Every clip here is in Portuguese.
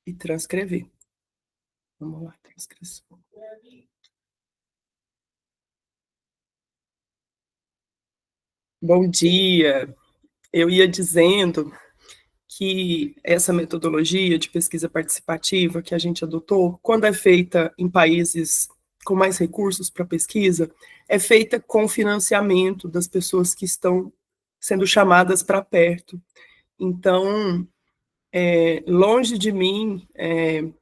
E transcrever. Vamos lá, transcrição. Bom dia. Eu ia dizendo que essa metodologia de pesquisa participativa que a gente adotou, quando é feita em países com mais recursos para pesquisa, é feita com financiamento das pessoas que estão sendo chamadas para perto. Então, longe de mim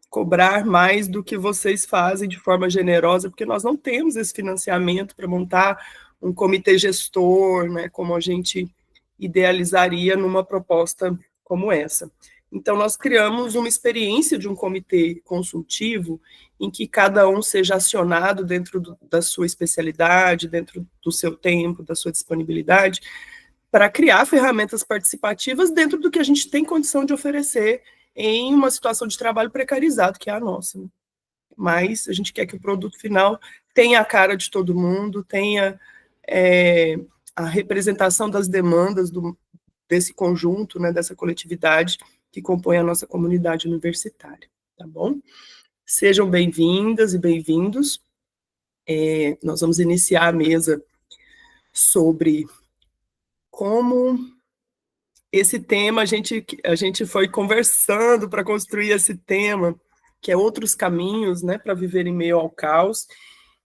cobrar mais do que vocês fazem de forma generosa, porque nós não temos esse financiamento para montar um comitê gestor, né, como a gente idealizaria numa proposta como essa. Então, nós criamos uma experiência de um comitê consultivo em que cada um seja acionado dentro da sua especialidade, dentro do seu tempo, da sua disponibilidade, para criar ferramentas participativas dentro do que a gente tem condição de oferecer em uma situação de trabalho precarizado, que é a nossa. Né? Mas a gente quer que o produto final tenha a cara de todo mundo, tenha a representação das demandas desse conjunto, né, dessa coletividade que compõe a nossa comunidade universitária, tá bom? Sejam bem-vindas e bem-vindos. Nós vamos iniciar a mesa sobre como esse tema, a gente foi conversando para construir esse tema, que é outros caminhos, né, para viver em meio ao caos,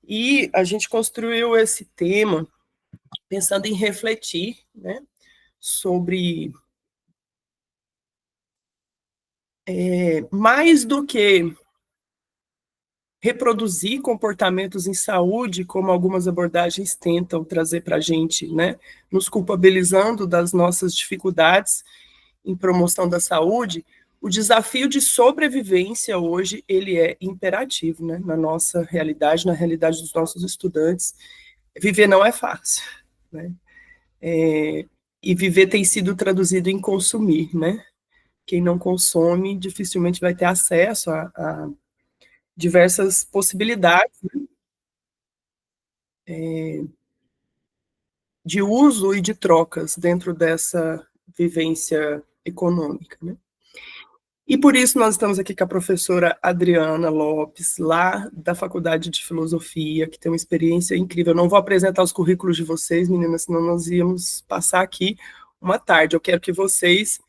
e a gente construiu esse tema pensando em refletir, né, sobre mais do que reproduzir comportamentos em saúde, como algumas abordagens tentam trazer para a gente, né, nos culpabilizando das nossas dificuldades em promoção da saúde, o desafio de sobrevivência hoje ele é imperativo, né, na nossa realidade, na realidade dos nossos estudantes. Viver não é fácil, né? E viver tem sido traduzido em consumir, né? Quem não consome dificilmente vai ter acesso a diversas possibilidades de uso e de trocas dentro dessa vivência econômica, né? E por isso nós estamos aqui com a professora Adriana Lopes, lá da Faculdade de Filosofia, que tem uma experiência incrível. Eu não vou apresentar os currículos de vocês, meninas, senão nós íamos passar aqui uma tarde. Eu quero que vocês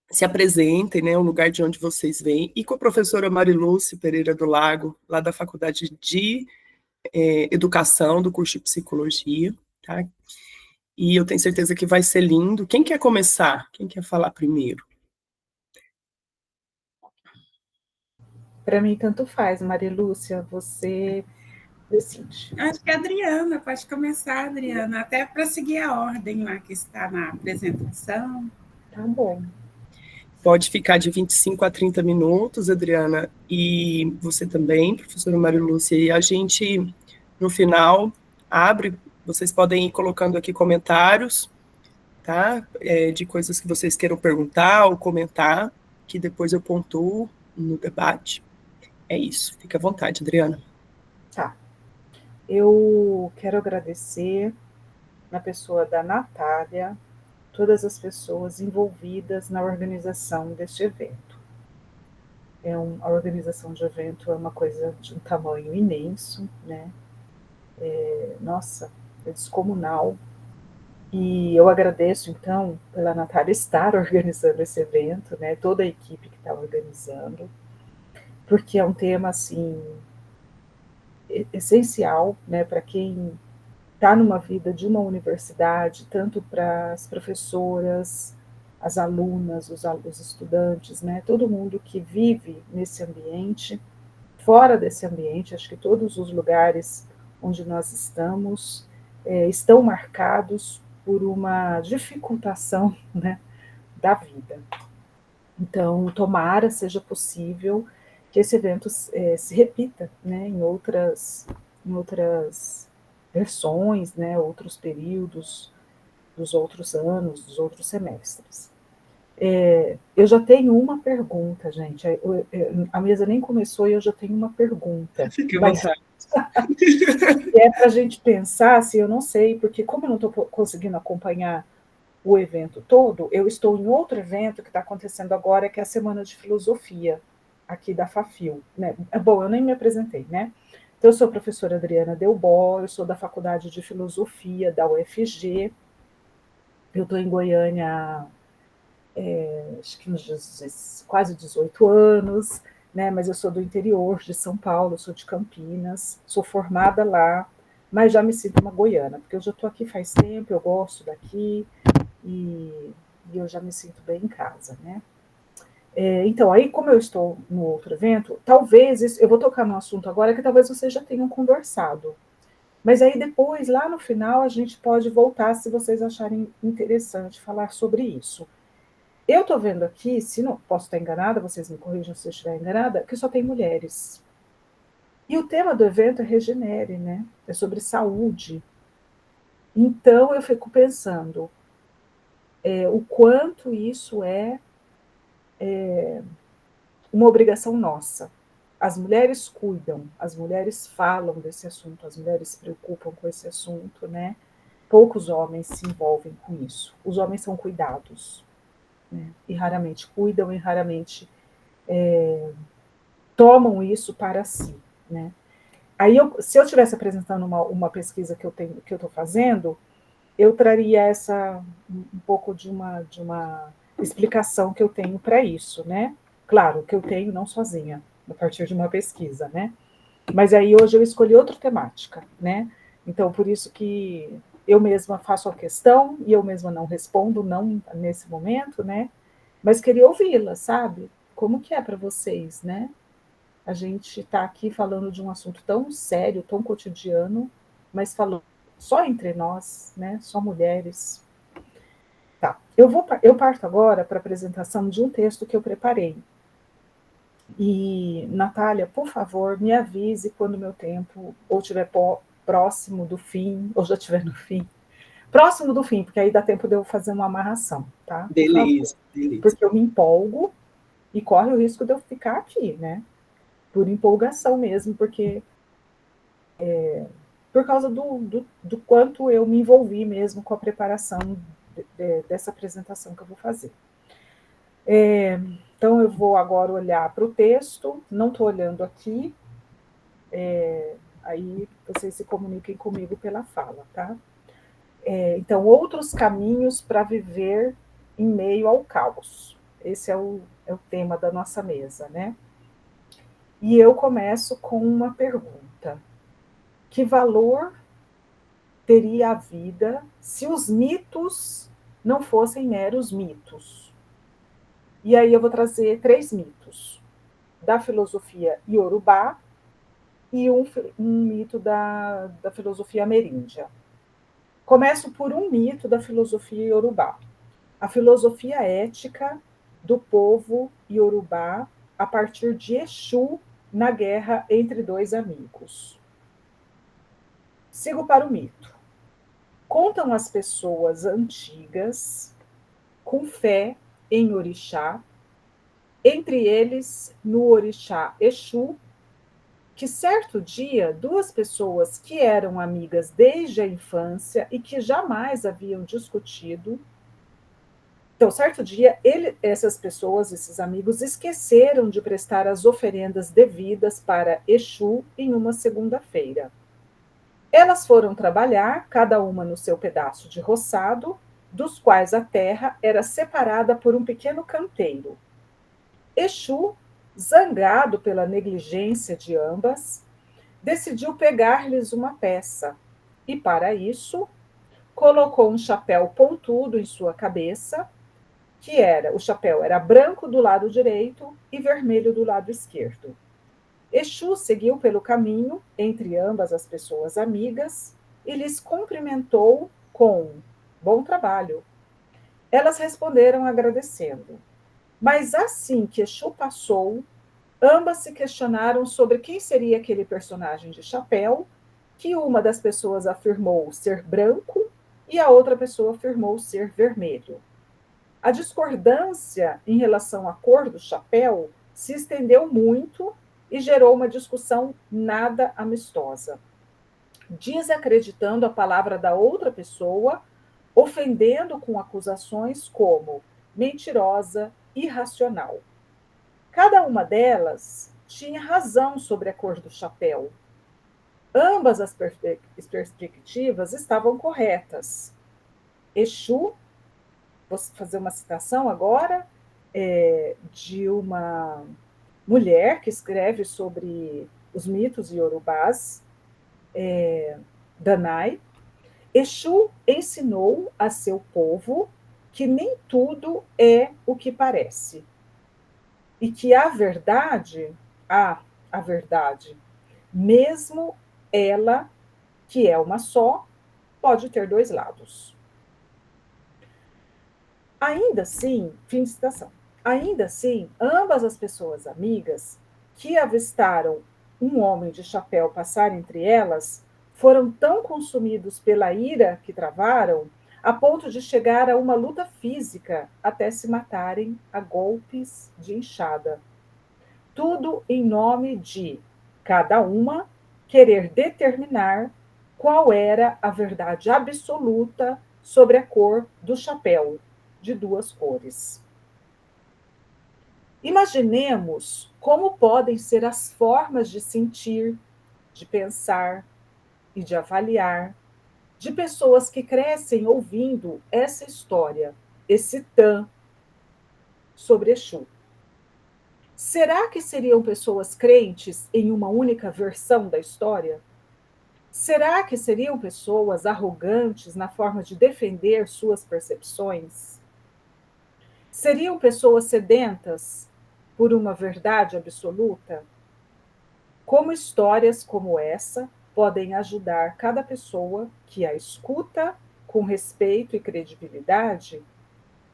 se apresentem, né, o lugar de onde vocês vêm, e com a professora Marilúcia Pereira do Lago, lá da Faculdade de Educação, do curso de Psicologia, tá? E eu tenho certeza que vai ser lindo. Quem quer começar? Quem quer falar primeiro? Para mim, tanto faz, Marilúcia, você decide. Acho que a Adriana, pode começar, Adriana, até para seguir a ordem lá que está na apresentação. Tá bom. Pode ficar de 25 a 30 minutos, Adriana, e você também, professora Marilúcia, e a gente, no final, abre, vocês podem ir colocando aqui comentários, tá? De coisas que vocês queiram perguntar ou comentar, que depois eu pontuo no debate. É isso, fica à vontade, Adriana. Tá. Eu quero agradecer, na pessoa da Natália, todas as pessoas envolvidas na organização deste evento. A organização de evento é uma coisa de um tamanho imenso, né? Nossa, é descomunal. E eu agradeço, então, pela Natália estar organizando esse evento, né? Toda a equipe que está organizando, porque é um tema, assim, essencial, né, para quem está numa vida de uma universidade, tanto para as professoras, as alunas, os estudantes, né, todo mundo que vive nesse ambiente, fora desse ambiente, acho que todos os lugares onde nós estamos estão marcados por uma dificultação, né, da vida. Então, tomara seja possível que esse evento se repita, né, em outras versões, né, outros períodos dos outros anos, dos outros semestres. Eu já tenho uma pergunta, gente. A mesa nem começou e eu já tenho uma pergunta. Fique à vontade. É para a gente pensar, assim, eu não sei, porque como eu não estou conseguindo acompanhar o evento todo, eu estou em outro evento que está acontecendo agora, que é a Semana de Filosofia, aqui da FAFIL, né? Bom, eu nem me apresentei, né? Então, eu sou a professora Adriana Delbó, eu sou da Faculdade de Filosofia da UFG, eu estou em Goiânia, acho que uns quase 18 anos, né? Mas eu sou do interior de São Paulo, sou de Campinas, sou formada lá, mas já me sinto uma goiana, porque eu já estou aqui faz tempo, eu gosto daqui, e eu já me sinto bem em casa, né? Então, aí, como eu estou no outro evento, talvez, eu vou tocar num assunto agora que talvez vocês já tenham conversado, mas aí depois, lá no final, a gente pode voltar, se vocês acharem interessante falar sobre isso. Eu estou vendo aqui, se não posso estar enganada, vocês me corrijam se eu estiver enganada, que só tem mulheres. E o tema do evento é Regenere, né? É sobre saúde. Então, eu fico pensando o quanto isso é uma obrigação nossa. As mulheres cuidam, as mulheres falam desse assunto, as mulheres se preocupam com esse assunto, né? Poucos homens se envolvem com isso. Os homens são cuidados, né? E raramente cuidam e raramente tomam isso para si, né? Aí, se eu estivesse apresentando uma pesquisa que eu estou fazendo, eu traria um pouco de uma explicação que eu tenho para isso, né? Claro, que eu tenho não sozinha, a partir de uma pesquisa, né? Mas aí hoje eu escolhi outra temática, né? Então, por isso que eu mesma faço a questão e eu mesma não respondo, não nesse momento, né? Mas queria ouvi-la, sabe? Como que é para vocês, né? A gente está aqui falando de um assunto tão sério, tão cotidiano, mas falando só entre nós, né? Só mulheres. Tá. Eu parto agora para a apresentação de um texto que eu preparei. E, Natália, por favor, me avise quando o meu tempo ou estiver próximo do fim, ou já estiver no fim. Próximo do fim, porque aí dá tempo de eu fazer uma amarração, tá? Por Beleza, favor. beleza. Porque eu me empolgo e corre o risco de eu ficar aqui, né? Por empolgação mesmo, porque por causa do quanto eu me envolvi mesmo com a preparação dessa apresentação que eu vou fazer. Então, eu vou agora olhar para o texto, não estou olhando aqui, aí vocês se comuniquem comigo pela fala, tá? Então, outros caminhos para viver em meio ao caos. Esse é o tema da nossa mesa, né? E eu começo com uma pergunta. Que valor teria a vida se os mitos não fossem meros mitos? E aí eu vou trazer 3 mitos, da filosofia iorubá e um mito da filosofia ameríndia. Começo por um mito da filosofia iorubá. A filosofia ética do povo iorubá a partir de Exu na guerra entre 2 amigos. Sigo para o mito. Contam as pessoas antigas, com fé em orixá, entre eles no orixá Exu, que certo dia 2 pessoas que eram amigas desde a infância e que jamais haviam discutido. Então, certo dia, essas pessoas, esses amigos, esqueceram de prestar as oferendas devidas para Exu em uma segunda-feira. Elas foram trabalhar, cada uma no seu pedaço de roçado, dos quais a terra era separada por um pequeno canteiro. Exu, zangado pela negligência de ambas, decidiu pegar-lhes uma peça e, para isso, colocou um chapéu pontudo em sua cabeça, o chapéu era branco do lado direito e vermelho do lado esquerdo. Exu seguiu pelo caminho entre ambas as pessoas amigas e lhes cumprimentou com bom trabalho. Elas responderam agradecendo. Mas assim que Exu passou, ambas se questionaram sobre quem seria aquele personagem de chapéu, que uma das pessoas afirmou ser branco e a outra pessoa afirmou ser vermelho. A discordância em relação à cor do chapéu se estendeu muito e gerou uma discussão nada amistosa. Desacreditando a palavra da outra pessoa, ofendendo com acusações como mentirosa, irracional. Cada uma delas tinha razão sobre a cor do chapéu. Ambas as perspectivas estavam corretas. Exu, vou fazer uma citação agora, de uma mulher que escreve sobre os mitos iorubás, Danai. Exu ensinou a seu povo que nem tudo é o que parece. E que a verdade, mesmo ela, que é uma só, pode ter dois lados. Ainda assim, fim de citação. Ainda assim, ambas as pessoas amigas que avistaram um homem de chapéu passar entre elas foram tão consumidos pela ira que travaram a ponto de chegar a uma luta física até se matarem a golpes de enxada. Tudo em nome de cada uma querer determinar qual era a verdade absoluta sobre a cor do chapéu, de duas cores. Imaginemos como podem ser as formas de sentir, de pensar e de avaliar de pessoas que crescem ouvindo essa história, esse tan sobre Exu. Será que seriam pessoas crentes em uma única versão da história? Será que seriam pessoas arrogantes na forma de defender suas percepções? Seriam pessoas sedentas por uma verdade absoluta? Como histórias como essa podem ajudar cada pessoa que a escuta com respeito e credibilidade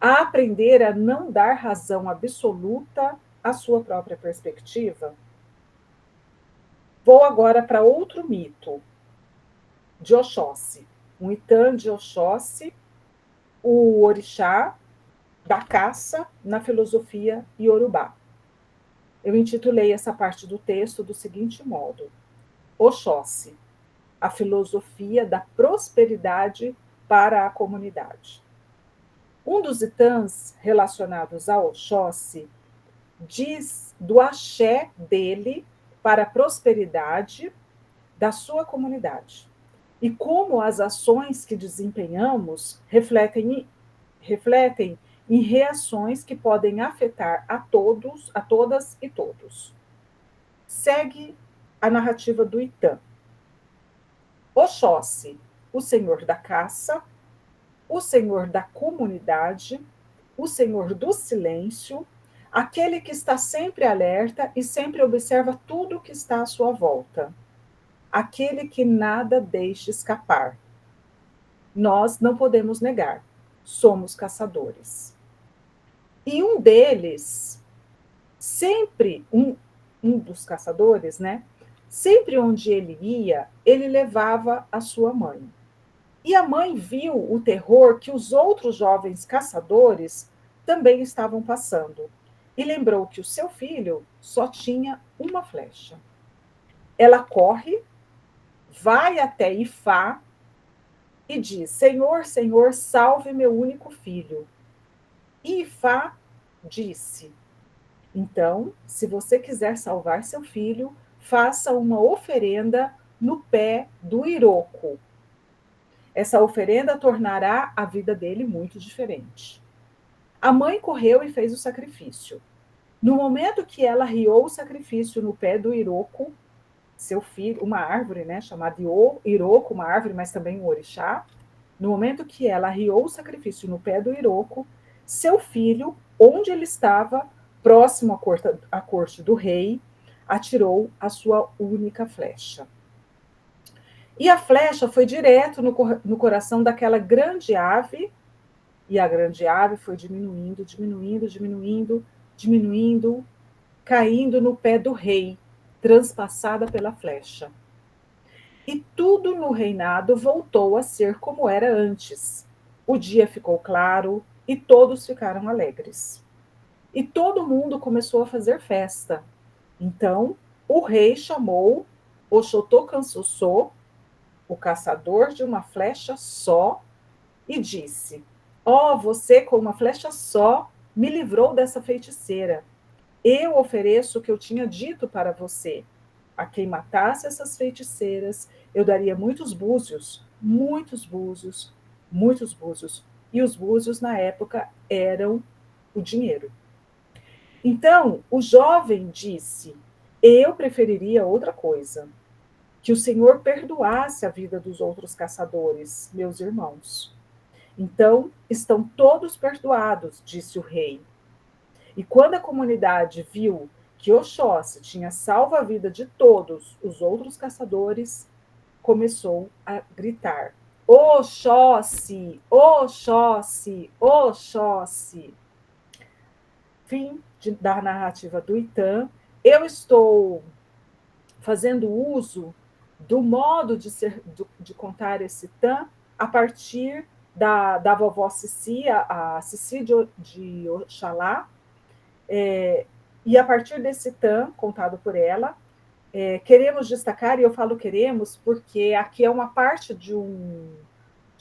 a aprender a não dar razão absoluta à sua própria perspectiva? Vou agora para outro mito, de Oxóssi. Um Itã de Oxóssi, o orixá da caça na filosofia iorubá. Eu intitulei essa parte do texto do seguinte modo: Oxóssi, a filosofia da prosperidade para a comunidade. Um dos itãs relacionados a Oxóssi diz do axé dele para a prosperidade da sua comunidade e como as ações que desempenhamos refletem em reações que podem afetar a todos, a todas e todos. Segue a narrativa do Itã. Oxóssi, o senhor da caça, o senhor da comunidade, o senhor do silêncio, aquele que está sempre alerta e sempre observa tudo o que está à sua volta, aquele que nada deixa escapar. Nós não podemos negar, somos caçadores. E um deles, sempre um dos caçadores, né? Sempre onde ele ia, ele levava a sua mãe. E a mãe viu o terror que os outros jovens caçadores também estavam passando. E lembrou que o seu filho só tinha uma flecha. Ela corre, vai até Ifá e diz: Senhor, Senhor, salve meu único filho. E Ifá disse: então, se você quiser salvar seu filho, faça uma oferenda no pé do Iroco. Essa oferenda tornará a vida dele muito diferente. A mãe correu e fez o sacrifício. No momento que ela riou o sacrifício no pé do Iroco, seu filho, uma árvore, né, chamada Iroco, uma árvore, mas também um orixá, no momento que ela riou o sacrifício no pé do Iroco, seu filho, onde ele estava, próximo à corte do rei, atirou a sua única flecha. E a flecha foi direto no coração daquela grande ave, e a grande ave foi diminuindo, diminuindo, diminuindo, diminuindo, caindo no pé do rei, transpassada pela flecha. E tudo no reinado voltou a ser como era antes. O dia ficou claro e todos ficaram alegres. E todo mundo começou a fazer festa. Então, o rei chamou Oxotô Cansossô, o caçador de uma flecha só, e disse: ó, você com uma flecha só me livrou dessa feiticeira. Eu ofereço o que eu tinha dito para você. A quem matasse essas feiticeiras, eu daria muitos búzios, muitos búzios, muitos búzios. E os búzios, na época, eram o dinheiro. Então, o jovem disse: eu preferiria outra coisa, que o Senhor perdoasse a vida dos outros caçadores, meus irmãos. Então, estão todos perdoados, disse o rei. E quando a comunidade viu que Oxóssi tinha salvo a vida de todos os outros caçadores, começou a gritar: Oxóssi, Oxóssi, Oxóssi. Fim da narrativa do Itã. Eu estou fazendo uso do modo de contar esse Itã a partir da vovó Cici, a Cici de Oxalá, e a partir desse Itã, contado por ela, queremos destacar, e eu falo queremos porque aqui é uma parte de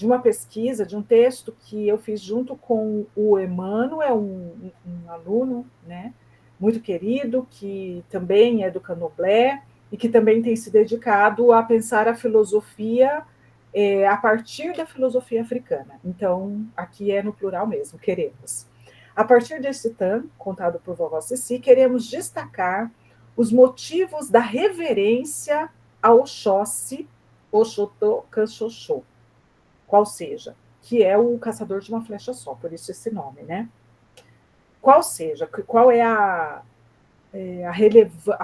uma pesquisa, de um texto que eu fiz junto com o Emmanuel, um aluno, né, muito querido, que também é do Candomblé, e que também tem se dedicado a pensar a filosofia a partir da filosofia africana. Então, aqui é no plural mesmo, queremos. A partir desse Itã, contado por vovó Cici, queremos destacar os motivos da reverência ao Oxóssi, Oxotô, Canxoxô, qual seja, que é o caçador de uma flecha só, por isso esse nome, né? Qual seja, qual é a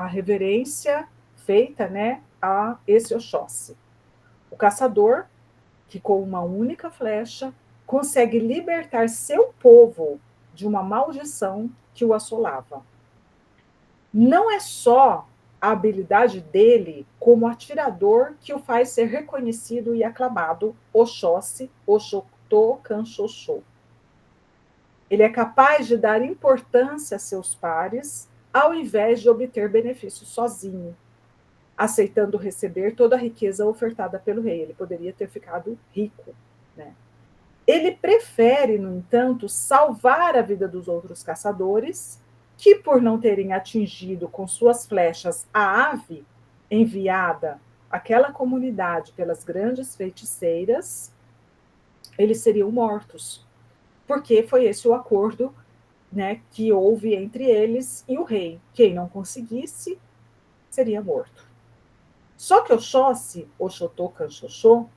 reverência feita, né, a esse Oxóssi? O caçador, que com uma única flecha consegue libertar seu povo de uma maldição que o assolava. Não é só a habilidade dele como atirador que o faz ser reconhecido e aclamado Oxóssi, Oxotô, Canxoxô. Ele é capaz de dar importância a seus pares ao invés de obter benefícios sozinho, aceitando receber toda a riqueza ofertada pelo rei. Ele poderia ter ficado rico, né? Ele prefere, no entanto, salvar a vida dos outros caçadores, que, por não terem atingido com suas flechas a ave enviada àquela comunidade pelas grandes feiticeiras, eles seriam mortos, porque foi esse o acordo, né, que houve entre eles e o rei. Quem não conseguisse seria morto. Só que Oxóssi, Oxotô, Canxoxô,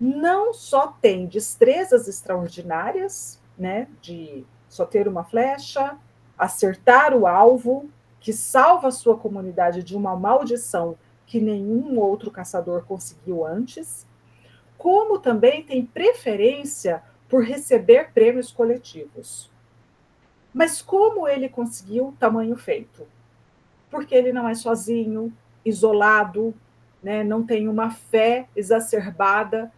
não só tem destrezas extraordinárias, né, de só ter uma flecha, acertar o alvo, que salva a sua comunidade de uma maldição que nenhum outro caçador conseguiu antes, como também tem preferência por receber prêmios coletivos. Mas como ele conseguiu tamanho feito? Porque ele não é sozinho, isolado, né, não tem uma fé exacerbada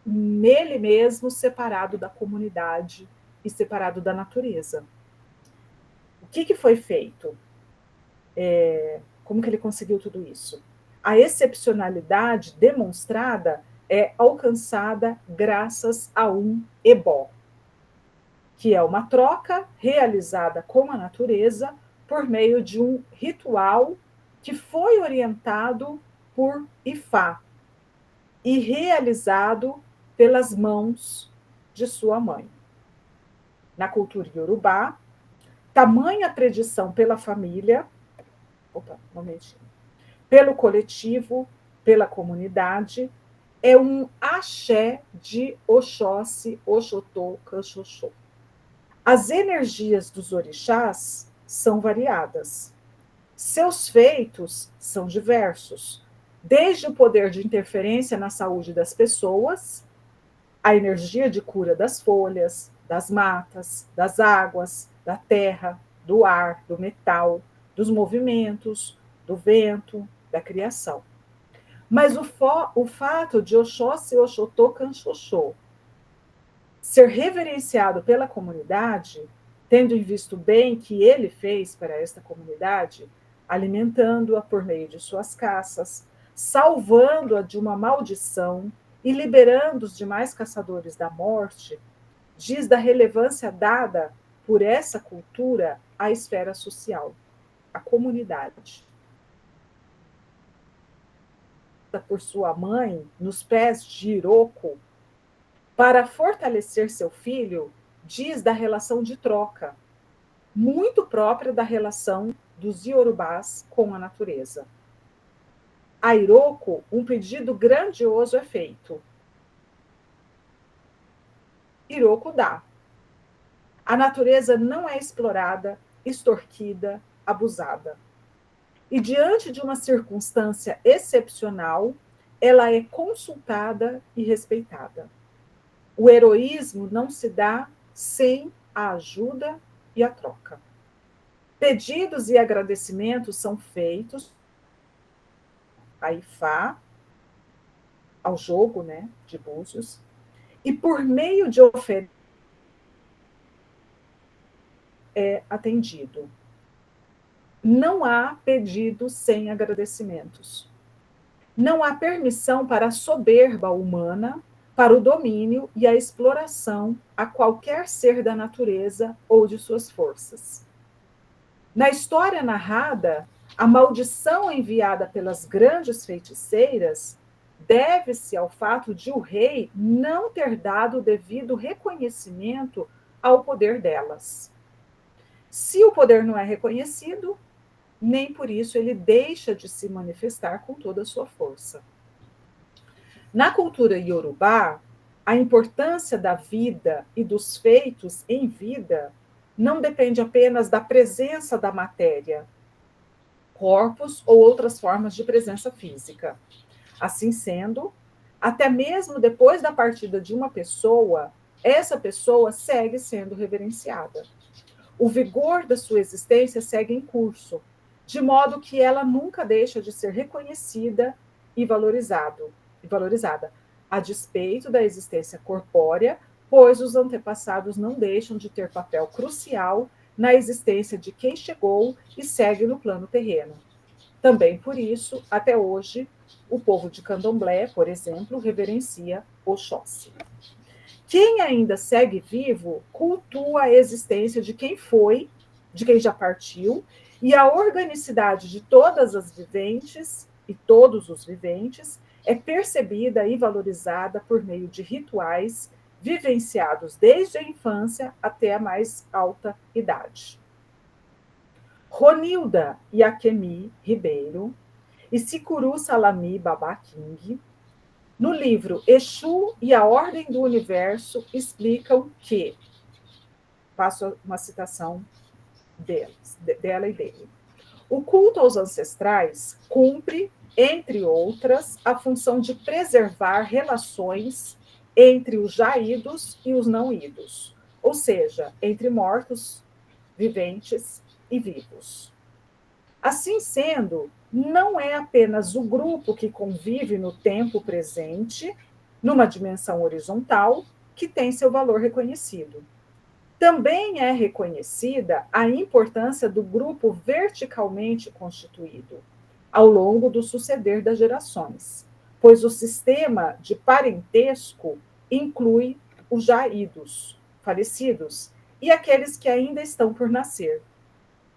nele mesmo, separado da comunidade e separado da natureza. O que foi feito? Como que ele conseguiu tudo isso? A excepcionalidade demonstrada é alcançada graças a um ebó, que é uma troca realizada com a natureza por meio de um ritual que foi orientado por Ifá e realizado pelas mãos de sua mãe. Na cultura iorubá, tamanha predição pela família, pelo coletivo, pela comunidade, é um axé de Oxóssi, Oxotô, Canxoxô. As energias dos orixás são variadas. Seus feitos são diversos, desde o poder de interferência na saúde das pessoas, a energia de cura das folhas, das matas, das águas, da terra, do ar, do metal, dos movimentos, do vento, da criação. Mas o fato de Oxóssi, Oxotô, Canxoxô ser reverenciado pela comunidade, tendo em visto o bem que ele fez para esta comunidade, alimentando-a por meio de suas caças, salvando-a de uma maldição e liberando os demais caçadores da morte, diz da relevância dada por essa cultura à esfera social, à comunidade. Por sua mãe, nos pés de Iroko, para fortalecer seu filho, diz da relação de troca, muito própria da relação dos iorubás com a natureza. A Iroko, um pedido grandioso é feito. Iroko dá. A natureza não é explorada, extorquida, abusada. E diante de uma circunstância excepcional, ela é consultada e respeitada. O heroísmo não se dá sem a ajuda e a troca. Pedidos e agradecimentos são feitos a Ifá, ao jogo, né, de búzios, e por meio de ofertas é atendido. Não há pedido sem agradecimentos. Não há permissão para a soberba humana, para o domínio e a exploração a qualquer ser da natureza ou de suas forças. Na história narrada, a maldição enviada pelas grandes feiticeiras deve-se ao fato de o rei não ter dado o devido reconhecimento ao poder delas. Se o poder não é reconhecido, nem por isso ele deixa de se manifestar com toda a sua força. Na cultura iorubá, a importância da vida e dos feitos em vida não depende apenas da presença da matéria, corpos ou outras formas de presença física. Assim sendo, até mesmo depois da partida de uma pessoa, essa pessoa segue sendo reverenciada. O vigor da sua existência segue em curso, de modo que ela nunca deixa de ser reconhecida e valorizada, a despeito da existência corpórea, pois os antepassados não deixam de ter papel crucial na existência de quem chegou e segue no plano terreno. Também por isso, até hoje, o povo de Candomblé, por exemplo, reverencia Oxóssi. Quem ainda segue vivo cultua a existência de quem foi, de quem já partiu, e a organicidade de todas as viventes e todos os viventes é percebida e valorizada por meio de rituais vivenciados desde a infância até a mais alta idade. Ronilda Iakemi Ribeiro e Sikuru Salami Babaking, no livro Exu e a Ordem do Universo, explicam que, faço uma citação dela e dele, o culto aos ancestrais cumpre, entre outras, a função de preservar relações entre os já idos e os não idos, ou seja, entre mortos, viventes e vivos. Assim sendo, não é apenas o grupo que convive no tempo presente, numa dimensão horizontal, que tem seu valor reconhecido. Também é reconhecida a importância do grupo verticalmente constituído, ao longo do suceder das gerações, pois o sistema de parentesco inclui os já idos, falecidos, e aqueles que ainda estão por nascer.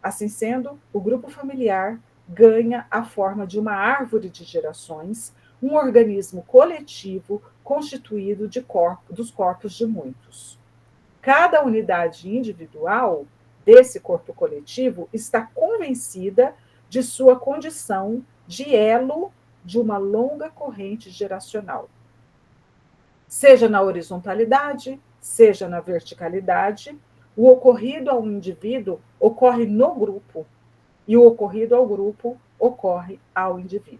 Assim sendo, o grupo familiar ganha a forma de uma árvore de gerações, um organismo coletivo constituído dos corpos de muitos. Cada unidade individual desse corpo coletivo está convencida de sua condição de elo de uma longa corrente geracional. Seja na horizontalidade, seja na verticalidade, o ocorrido ao indivíduo ocorre no grupo, e o ocorrido ao grupo ocorre ao indivíduo.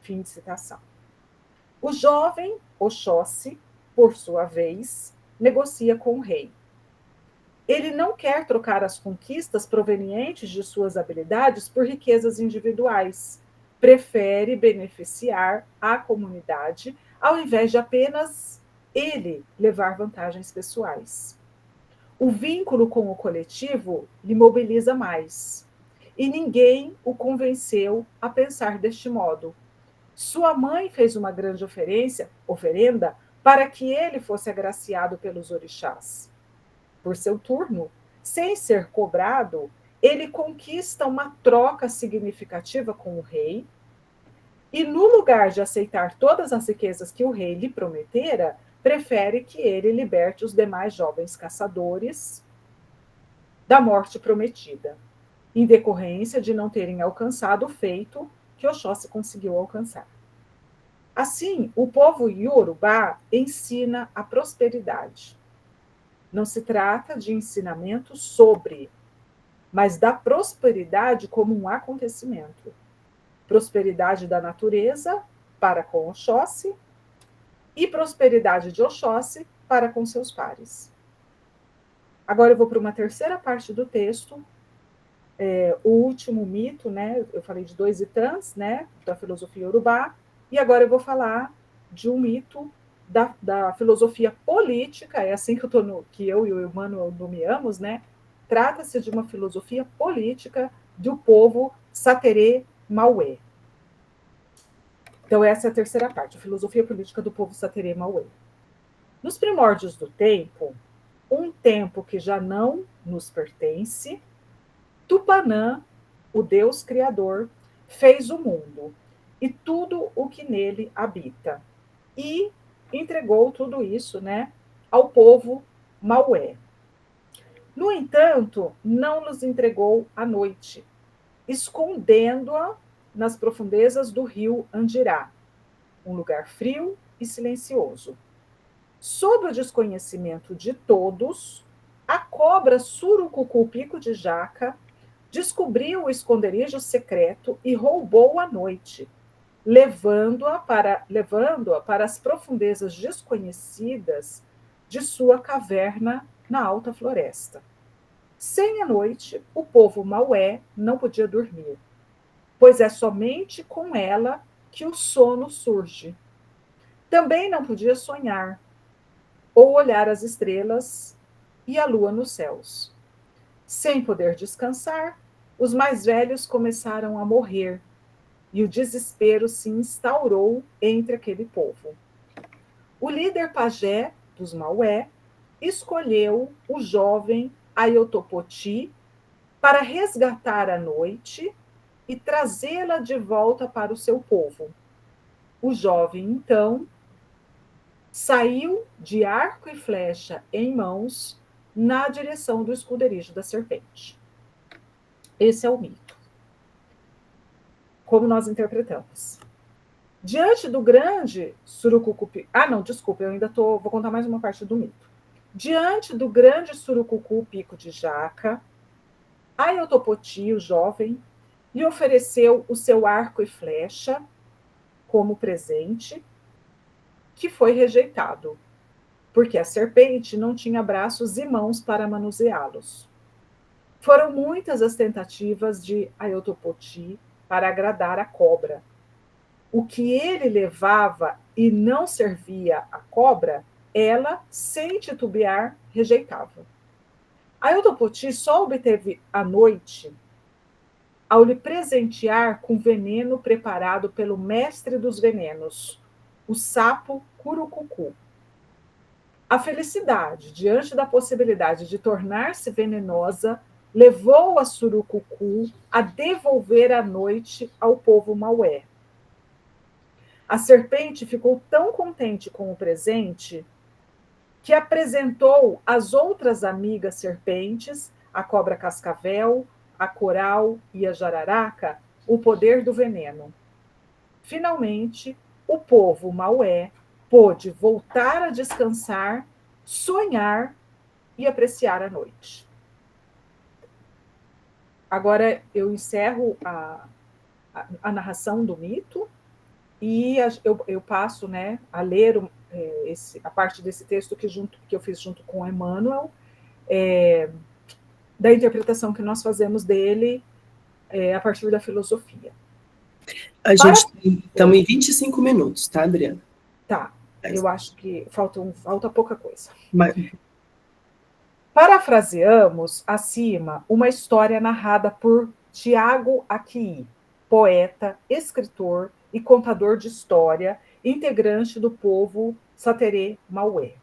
Fim de citação. O jovem Oxóssi, por sua vez, negocia com o rei. Ele não quer trocar as conquistas provenientes de suas habilidades por riquezas individuais. Prefere beneficiar a comunidade ao invés de apenas ele levar vantagens pessoais. O vínculo com o coletivo lhe mobiliza mais. E ninguém o convenceu a pensar deste modo. Sua mãe fez uma grande oferenda, para que ele fosse agraciado pelos orixás. Por seu turno, sem ser cobrado, ele conquista uma troca significativa com o rei, e no lugar de aceitar todas as riquezas que o rei lhe prometera, prefere que ele liberte os demais jovens caçadores da morte prometida, em decorrência de não terem alcançado o feito que Oxóssi conseguiu alcançar. Assim, o povo iorubá ensina a prosperidade. Não se trata de ensinamento sobre, mas da prosperidade como um acontecimento. Prosperidade da natureza para com Oxóssi e prosperidade de Oxóssi para com seus pares. Agora eu vou para uma terceira parte do texto, o último mito, né? Eu falei de 2 itãs, né? Da filosofia iorubá, e agora eu vou falar de um mito da filosofia política, é assim que eu e o Emmanuel nomeamos, né? Trata-se de uma filosofia política do povo Saterê Maué. Então, essa é a terceira parte, a filosofia política do povo Saterê Maué. Nos primórdios do tempo, um tempo que já não nos pertence, Tupanã, o Deus Criador, fez o mundo e tudo o que nele habita, e entregou tudo isso, né, ao povo Maué. No entanto, não nos entregou a noite, escondendo-a nas profundezas do rio Andirá, um lugar frio e silencioso. Sob o desconhecimento de todos, a cobra Surucucu-Pico de Jaca descobriu o esconderijo secreto e roubou a noite, levando-a para as profundezas desconhecidas de sua caverna na alta floresta. Sem a noite, o povo Maué não podia dormir, pois é somente com ela que o sono surge. Também não podia sonhar, ou olhar as estrelas e a lua nos céus. Sem poder descansar, os mais velhos começaram a morrer, e o desespero se instaurou entre aquele povo. O líder pajé dos Maué escolheu o jovem Ayotopoti para resgatar a noite e trazê-la de volta para o seu povo. O jovem, então, saiu de arco e flecha em mãos na direção do esconderijo da serpente. Esse é o mito. Como nós interpretamos? Diante do grande Surucucu... desculpa, eu ainda vou contar mais uma parte do mito. Diante do grande Surucucu-Pico de Jaca, Ayotopoti, o jovem, lhe ofereceu o seu arco e flecha como presente, que foi rejeitado, porque a serpente não tinha braços e mãos para manuseá-los. Foram muitas as tentativas de Ayotopoti para agradar a cobra. O que ele levava e não servia à cobra, ela, sem titubear, rejeitava. Ayotopoti só obteve a noite ao lhe presentear com veneno preparado pelo mestre dos venenos, o sapo Curucucu. A felicidade, diante da possibilidade de tornar-se venenosa, levou a Surucucu a devolver a noite ao povo Maué. A serpente ficou tão contente com o presente que apresentou às outras amigas serpentes, a cobra cascavel, a coral e a jararaca, o poder do veneno. Finalmente, o povo Maué pôde voltar a descansar, sonhar e apreciar a noite. Agora eu encerro a narração do mito e eu passo, né, a ler a parte desse texto que eu fiz junto com o Emmanuel, da interpretação que nós fazemos dele a partir da filosofia. A gente estamos em 25 minutos, tá, Adriana? Tá, eu acho que falta pouca coisa. Mas... Parafraseamos acima uma história narrada por Tiago Aqui, poeta, escritor e contador de história, integrante do povo Saterê-Maué.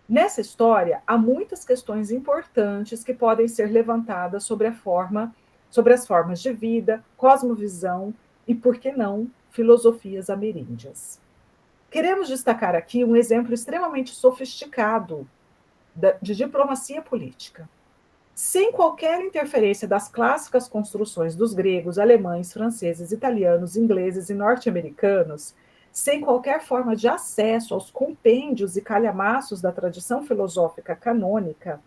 Nessa história, há muitas questões importantes que podem ser levantadas sobre as formas de vida, cosmovisão e, por que não, filosofias ameríndias. Queremos destacar aqui um exemplo extremamente sofisticado de diplomacia política. Sem qualquer interferência das clássicas construções dos gregos, alemães, franceses, italianos, ingleses e norte-americanos, sem qualquer forma de acesso aos compêndios e calhamaços da tradição filosófica canônica,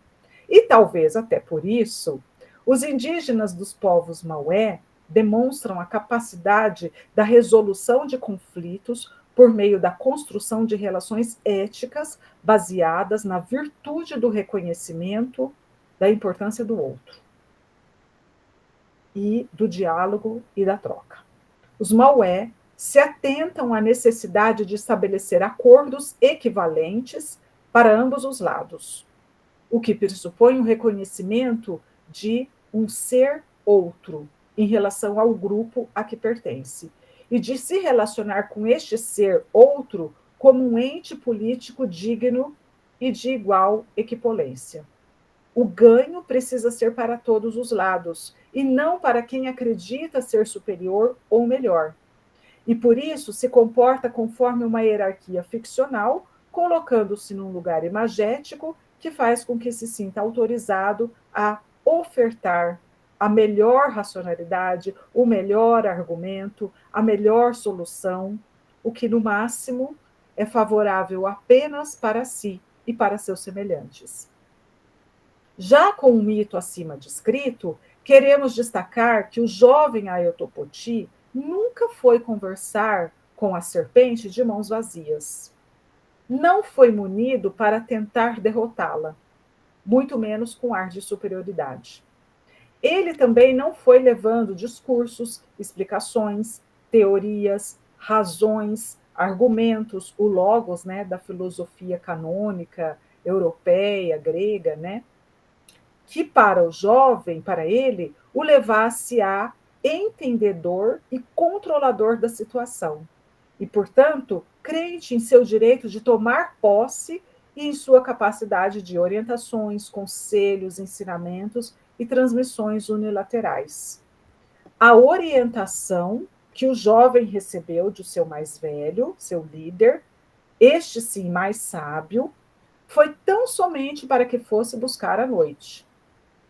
e talvez até por isso, os indígenas dos povos Maué demonstram a capacidade da resolução de conflitos por meio da construção de relações éticas baseadas na virtude do reconhecimento da importância do outro e do diálogo e da troca. Os Maué se atentam à necessidade de estabelecer acordos equivalentes para ambos os lados, o que pressupõe o reconhecimento de um ser outro em relação ao grupo a que pertence, e de se relacionar com este ser outro como um ente político digno e de igual equipolência. O ganho precisa ser para todos os lados, e não para quem acredita ser superior ou melhor. E por isso se comporta conforme uma hierarquia ficcional, colocando-se num lugar imagético que faz com que se sinta autorizado a ofertar a melhor racionalidade, o melhor argumento, a melhor solução, o que no máximo é favorável apenas para si e para seus semelhantes. Já com o mito acima descrito, queremos destacar que o jovem Ailtopoti nunca foi conversar com a serpente de mãos vazias. Não foi munido para tentar derrotá-la, muito menos com ar de superioridade. Ele também não foi levando discursos, explicações, teorias, razões, argumentos, o logos, né, da filosofia canônica europeia, grega, né, que para o jovem, para ele, o levasse a entendedor e controlador da situação, e, portanto, crente em seu direito de tomar posse e em sua capacidade de orientações, conselhos, ensinamentos e transmissões unilaterais. A orientação que o jovem recebeu de seu mais velho, seu líder, este sim mais sábio, foi tão somente para que fosse buscar a noite.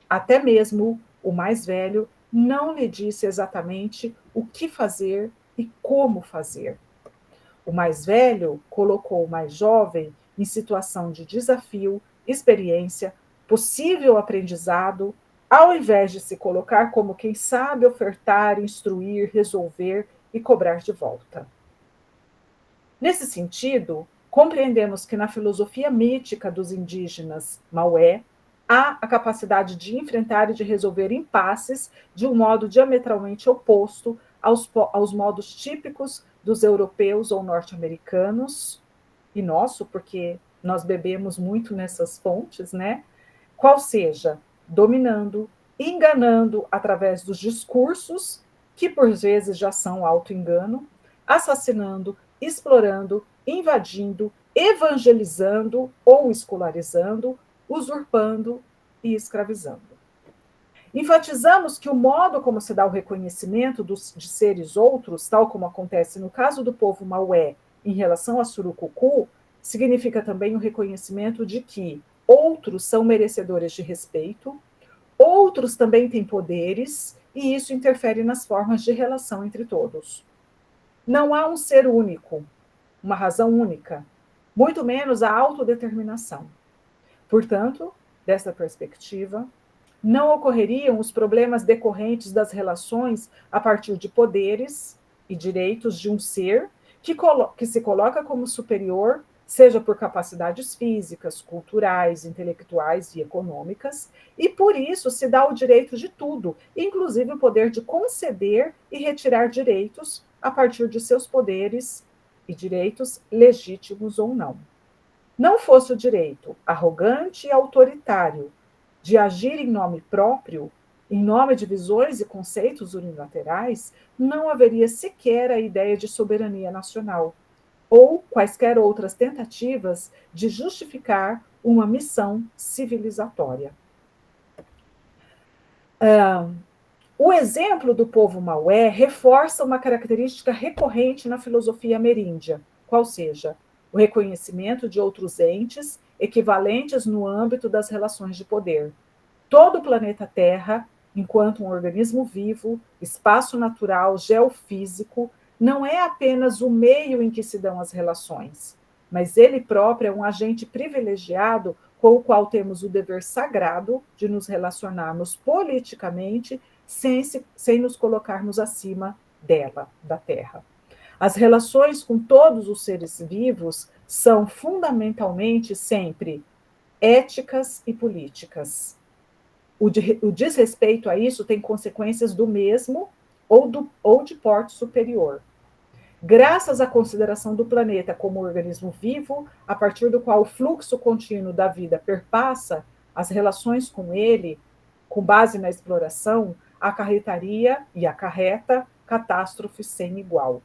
Até mesmo o mais velho não lhe disse exatamente o que fazer e como fazer. O mais velho colocou o mais jovem em situação de desafio, experiência, possível aprendizado, ao invés de se colocar como quem sabe ofertar, instruir, resolver e cobrar de volta. Nesse sentido, compreendemos que na filosofia mítica dos indígenas Maué, há a capacidade de enfrentar e de resolver impasses de um modo diametralmente oposto aos modos típicos dos europeus ou norte-americanos, e nosso, porque nós bebemos muito nessas fontes, né? Qual seja, dominando, enganando através dos discursos, que por vezes já são auto-engano, assassinando, explorando, invadindo, evangelizando ou escolarizando, usurpando e escravizando. Enfatizamos que o modo como se dá o reconhecimento de seres outros, tal como acontece no caso do povo Maué em relação a Surucucu, significa também o reconhecimento de que outros são merecedores de respeito, outros também têm poderes, e isso interfere nas formas de relação entre todos. Não há um ser único, uma razão única, muito menos a autodeterminação. Portanto, dessa perspectiva, não ocorreriam os problemas decorrentes das relações a partir de poderes e direitos de um ser que se coloca como superior, seja por capacidades físicas, culturais, intelectuais e econômicas, e por isso se dá o direito de tudo, inclusive o poder de conceder e retirar direitos a partir de seus poderes e direitos legítimos ou não. Não fosse o direito arrogante e autoritário de agir em nome próprio, Em nome de visões e conceitos unilaterais, não haveria sequer a ideia de soberania nacional, ou quaisquer outras tentativas de justificar uma missão civilizatória. O exemplo do povo Maué reforça uma característica recorrente na filosofia ameríndia, qual seja, o reconhecimento de outros entes equivalentes no âmbito das relações de poder. Todo o planeta Terra, enquanto um organismo vivo, espaço natural, geofísico, não é apenas o meio em que se dão as relações, mas ele próprio é um agente privilegiado com o qual temos o dever sagrado de nos relacionarmos politicamente sem nos colocarmos acima dela, da Terra. As relações com todos os seres vivos são fundamentalmente sempre éticas e políticas. O desrespeito a isso tem consequências do mesmo ou de porte superior. Graças à consideração do planeta como organismo vivo, a partir do qual o fluxo contínuo da vida perpassa, as relações com ele, com base na exploração, acarretaria e acarreta catástrofe sem igual.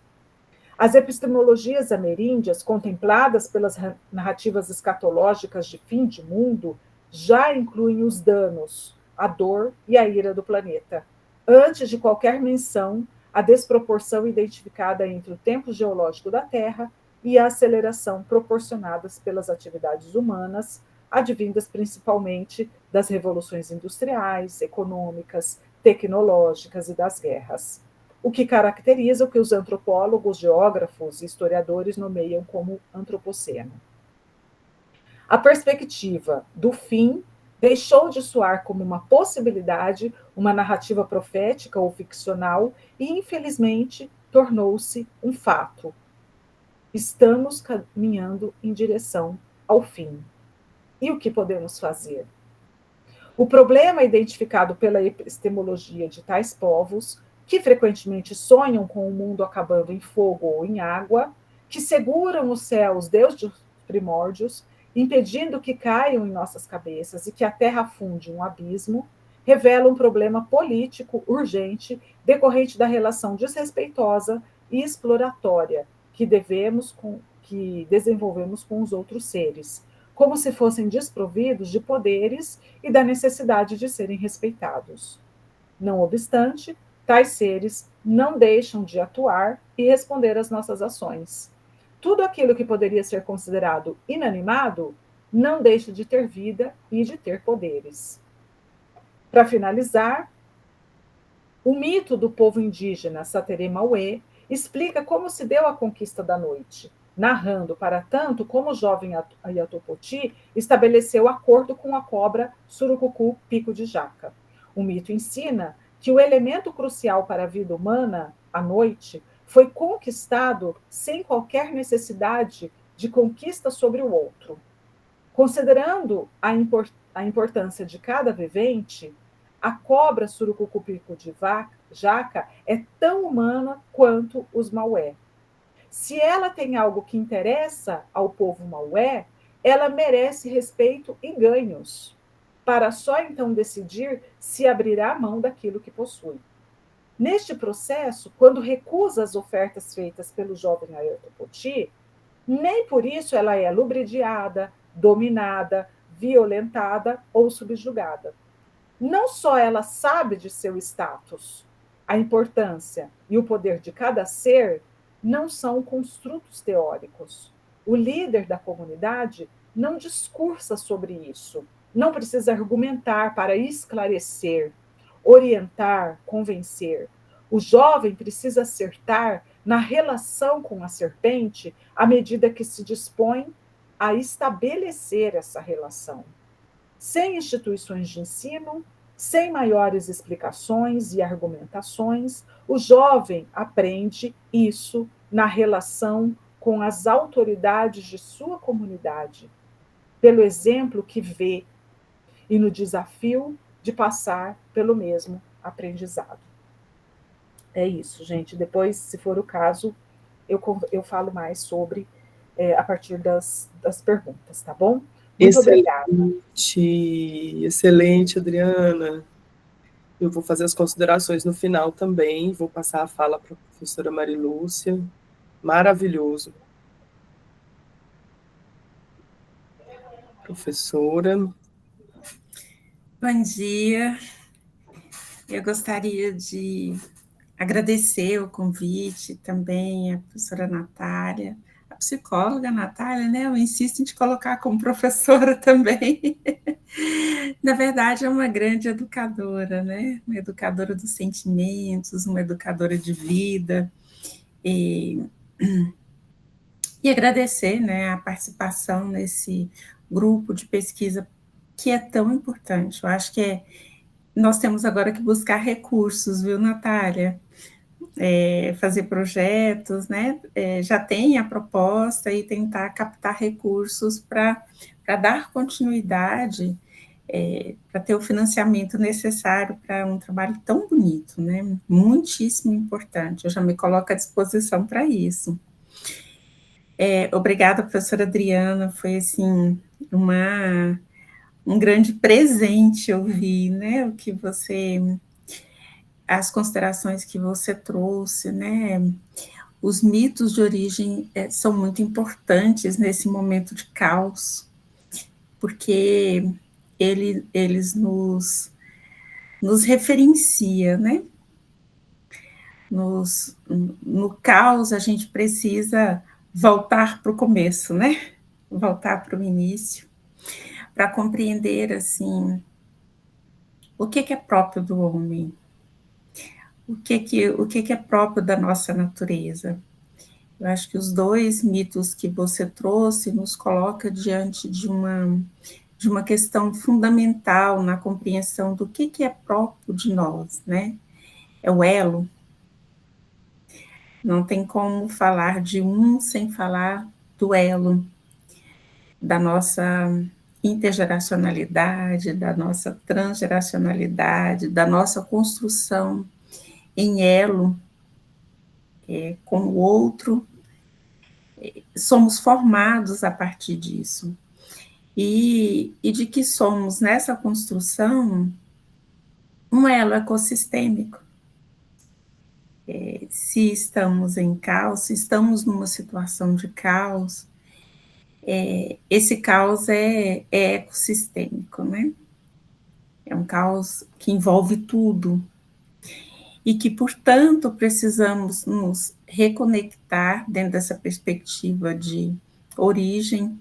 As epistemologias ameríndias, contempladas pelas narrativas escatológicas de fim de mundo, já incluem os danos, a dor e a ira do planeta, antes de qualquer menção à desproporção identificada entre o tempo geológico da Terra e a aceleração proporcionadas pelas atividades humanas, advindas principalmente das revoluções industriais, econômicas, tecnológicas e das guerras. O que caracteriza o que os antropólogos, geógrafos e historiadores nomeiam como antropoceno. A perspectiva do fim deixou de soar como uma possibilidade, uma narrativa profética ou ficcional, e, infelizmente, tornou-se um fato. Estamos caminhando em direção ao fim. E o que podemos fazer? O problema identificado pela epistemologia de tais povos, que frequentemente sonham com o mundo acabando em fogo ou em água, que seguram os céus desde os primórdios, impedindo que caiam em nossas cabeças e que a terra afunde um abismo, revela um problema político urgente decorrente da relação desrespeitosa e exploratória que desenvolvemos com os outros seres, como se fossem desprovidos de poderes e da necessidade de serem respeitados. Não obstante, tais seres não deixam de atuar e responder às nossas ações. Tudo aquilo que poderia ser considerado inanimado não deixa de ter vida e de ter poderes. Para finalizar, o mito do povo indígena Satere Maué explica como se deu a conquista da noite, narrando, para tanto, como o jovem Ayatopoti estabeleceu acordo com a cobra Surucucu Pico de Jaca. O mito ensina que o elemento crucial para a vida humana, a noite, foi conquistado sem qualquer necessidade de conquista sobre o outro. Considerando a importância de cada vivente, a cobra Surucucu-Pico de Jaca é tão humana quanto os Maué. Se ela tem algo que interessa ao povo Maué, ela merece respeito e ganhos, para só então decidir se abrirá mão daquilo que possui. Neste processo, quando recusa as ofertas feitas pelo jovem Ayatopoti, nem por isso ela é lubridiada, dominada, violentada ou subjugada. Não só ela sabe de seu status, a importância e o poder de cada ser não são construtos teóricos. O líder da comunidade não discursa sobre isso, não precisa argumentar para esclarecer, orientar, convencer. O jovem precisa acertar na relação com a serpente à medida que se dispõe a estabelecer essa relação. Sem instituições de ensino, sem maiores explicações e argumentações, o jovem aprende isso na relação com as autoridades de sua comunidade, pelo exemplo que vê e no desafio de passar pelo mesmo aprendizado. É isso, gente. Depois, se for o caso, eu falo mais sobre a partir das perguntas, tá bom? Muito obrigada. Excelente, Adriana. Eu vou fazer as considerações no final também, vou passar a fala para a professora Marilúcia. Maravilhoso. Professora. Bom dia. Eu gostaria de agradecer o convite também à professora Natália, a psicóloga Natália, né? Eu insisto em te colocar como professora também. Na verdade, é uma grande educadora, né? Uma educadora dos sentimentos, uma educadora de vida. E agradecer, né, a participação nesse grupo de pesquisa que é tão importante. Eu acho que nós temos agora que buscar recursos, viu, Natália? Fazer projetos, né? Já tem a proposta e tentar captar recursos para dar continuidade, para ter o financiamento necessário para um trabalho tão bonito, né? Muitíssimo importante. Eu já me coloco à disposição para isso. Obrigada, professora Adriana, foi assim um grande presente ouvir, né? As considerações que você trouxe, né? Os mitos de origem são muito importantes nesse momento de caos, porque eles nos referencia, né? No caos, a gente precisa voltar para o começo, né? Voltar para o início, para compreender, assim, o que é próprio do homem, o que é próprio da nossa natureza. Eu acho que os dois mitos que você trouxe nos coloca diante de uma questão fundamental na compreensão do que é próprio de nós, né? É o elo. Não tem como falar de um sem falar do elo, da nossa intergeracionalidade, da nossa transgeracionalidade, da nossa construção em elo com o outro. Somos formados a partir disso. E de que somos, nessa construção, um elo ecossistêmico. Se estamos em caos, se estamos numa situação de caos, esse caos é ecossistêmico, né? É um caos que envolve tudo. E que, portanto, precisamos nos reconectar dentro dessa perspectiva de origem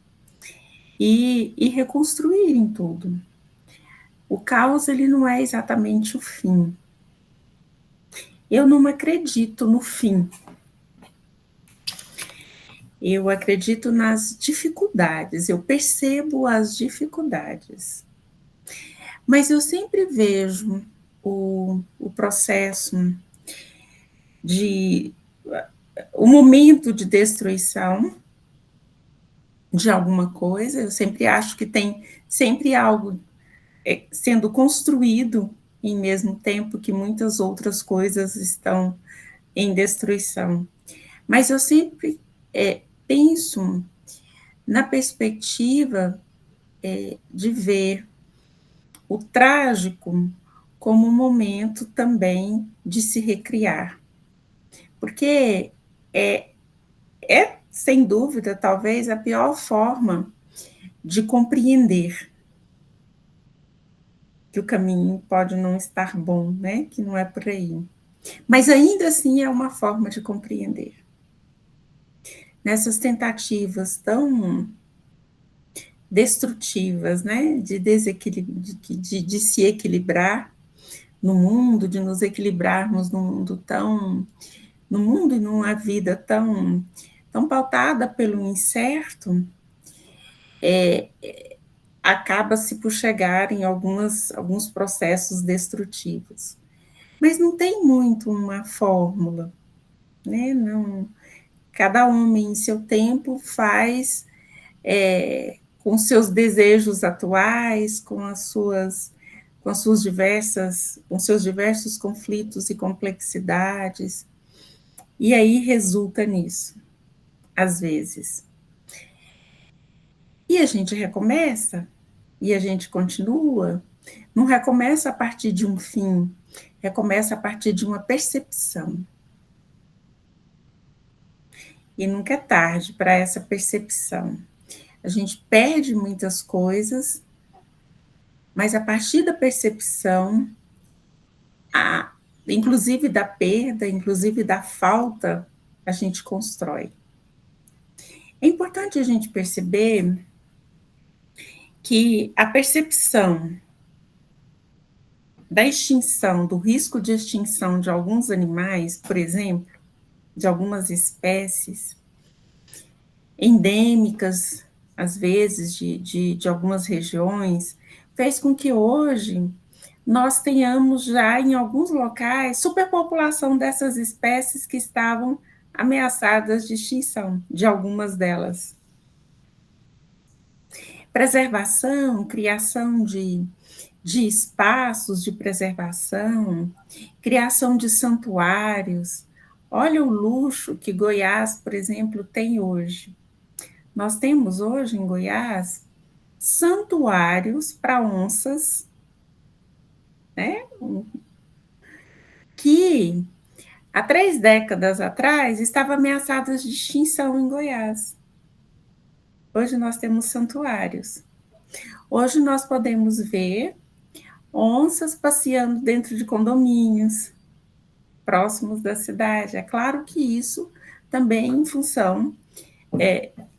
e reconstruir em tudo. O caos, ele não é exatamente o fim. Eu não acredito no fim. Eu acredito nas dificuldades, eu percebo as dificuldades. Mas eu sempre vejo o processo o momento de destruição de alguma coisa, eu sempre acho que tem sempre algo sendo construído em mesmo tempo que muitas outras coisas estão em destruição. Mas eu sempre penso na perspectiva de ver o trágico como um momento também de se recriar. Porque sem dúvida, talvez, a pior forma de compreender que o caminho pode não estar bom, né? Que não é por aí. Mas ainda assim é uma forma de compreender. Nessas tentativas tão destrutivas, né? De se equilibrar no mundo, de nos equilibrarmos no mundo e numa vida tão pautada pelo incerto, acaba-se por chegar em alguns processos destrutivos. Mas não tem muito uma fórmula, né? Não, cada homem em seu tempo faz com seus desejos atuais, com seus diversos conflitos e complexidades, e aí resulta nisso, às vezes. E a gente recomeça, e a gente continua, não recomeça a partir de um fim, recomeça a partir de uma percepção. E nunca é tarde para essa percepção. A gente perde muitas coisas, mas a partir da percepção, inclusive da perda, inclusive da falta, a gente constrói. É importante a gente perceber que a percepção da extinção, do risco de extinção de alguns animais, por exemplo, de algumas espécies endêmicas, às vezes, de algumas regiões, fez com que hoje nós tenhamos já em alguns locais superpopulação dessas espécies que estavam ameaçadas de extinção, de algumas delas. Preservação, criação de espaços de preservação, criação de santuários. Olha o luxo que Goiás, por exemplo, tem hoje. Nós temos hoje em Goiás santuários para onças, né? Que há 3 décadas atrás estavam ameaçadas de extinção em Goiás. Hoje nós temos santuários. Hoje nós podemos ver onças passeando dentro de condomínios próximos da cidade. É claro que isso também em função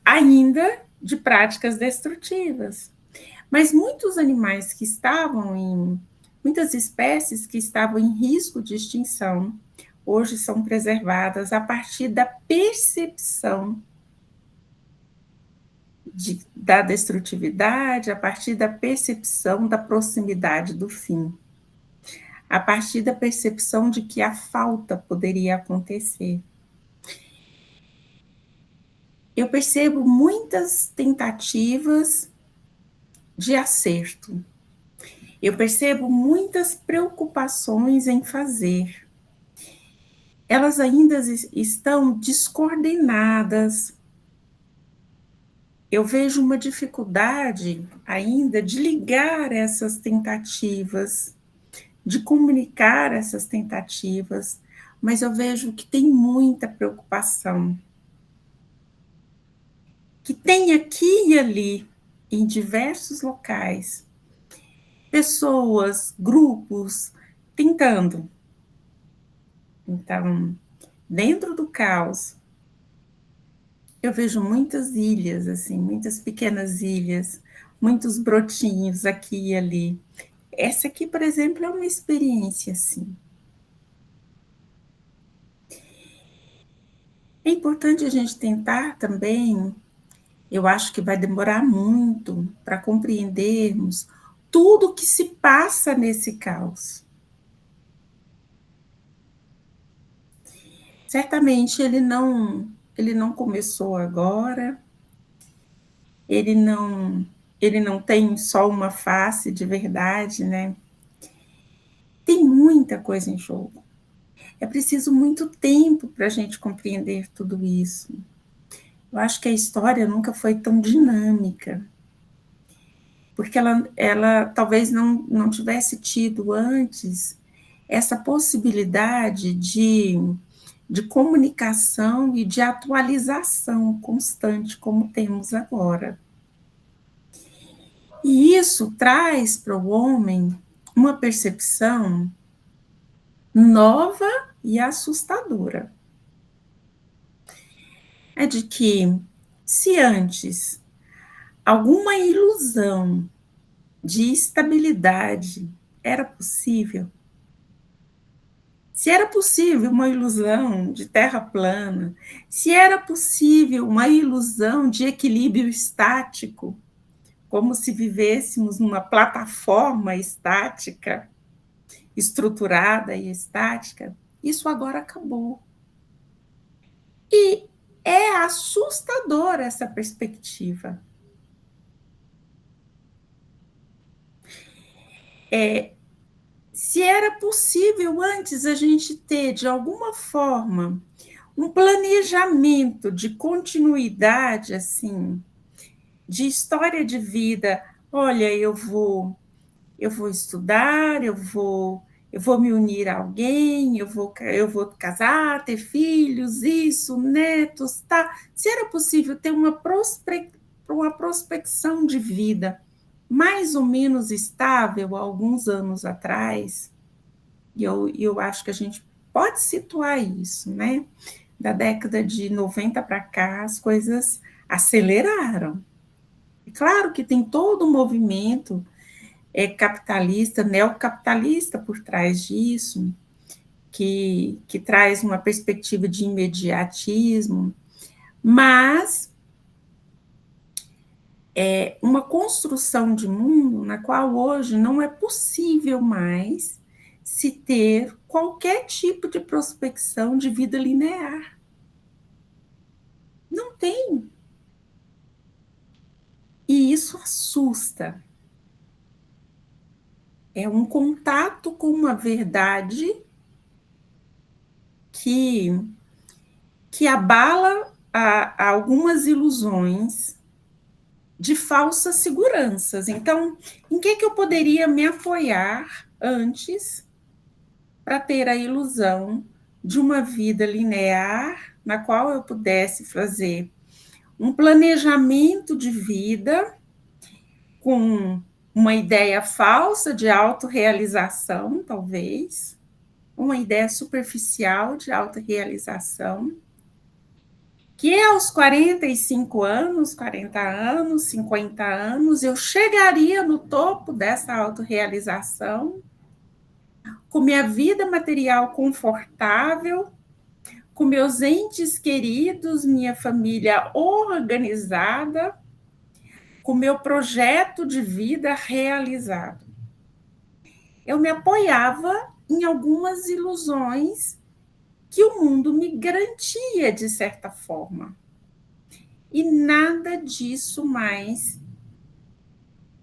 ainda de práticas destrutivas. Mas muitos animais que estavam muitas espécies que estavam em risco de extinção, hoje são preservadas a partir da percepção da destrutividade, a partir da percepção da proximidade do fim, a partir da percepção de que a falta poderia acontecer. Eu percebo muitas tentativas de acerto. Eu percebo muitas preocupações em fazer. Elas ainda estão descoordenadas. Eu vejo uma dificuldade ainda de ligar essas tentativas, de comunicar essas tentativas, mas eu vejo que tem muita preocupação. Que tem aqui e ali, em diversos locais, pessoas, grupos, tentando. Então, dentro do caos, eu vejo muitas ilhas, assim, muitas pequenas ilhas, muitos brotinhos aqui e ali. Essa aqui, por exemplo, é uma experiência assim. É importante a gente tentar também, eu acho que vai demorar muito para compreendermos tudo o que se passa nesse caos. Certamente ele não começou agora, ele não tem só uma face de verdade, né? Tem muita coisa em jogo. É preciso muito tempo para a gente compreender tudo isso. Eu acho que a história nunca foi tão dinâmica, porque ela talvez não tivesse tido antes essa possibilidade de comunicação e de atualização constante como temos agora. E isso traz para o homem uma percepção nova e assustadora. É de que, se antes alguma ilusão de estabilidade era possível, se era possível uma ilusão de terra plana, se era possível uma ilusão de equilíbrio estático, como se vivêssemos numa plataforma estática, estruturada e estática, isso agora acabou. E é assustadora essa perspectiva. Se era possível antes a gente ter, de alguma forma, um planejamento de continuidade, assim, de história de vida, olha, eu vou eu vou estudar, eu vou me unir a alguém, eu vou casar, ter filhos, isso, netos, tá? Se era possível ter uma prospecção de vida mais ou menos estável há alguns anos atrás, e eu acho que a gente pode situar isso, né? Da década de 90 para cá, as coisas aceleraram. Claro que tem todo um movimento capitalista, neocapitalista por trás disso, que traz uma perspectiva de imediatismo, mas é uma construção de mundo na qual hoje não é possível mais se ter qualquer tipo de prospecção de vida linear. Não tem. E isso assusta. É um contato com uma verdade que abala algumas ilusões de falsas seguranças. Então, em que eu poderia me apoiar antes para ter a ilusão de uma vida linear na qual eu pudesse fazer um planejamento de vida com uma ideia falsa de autorrealização, talvez, uma ideia superficial de autorrealização, que aos 45 anos, 40 anos, 50 anos, eu chegaria no topo dessa autorrealização, com minha vida material confortável, com meus entes queridos, minha família organizada, com meu projeto de vida realizado. Eu me apoiava em algumas ilusões que o mundo me garantia, de certa forma. E nada disso mais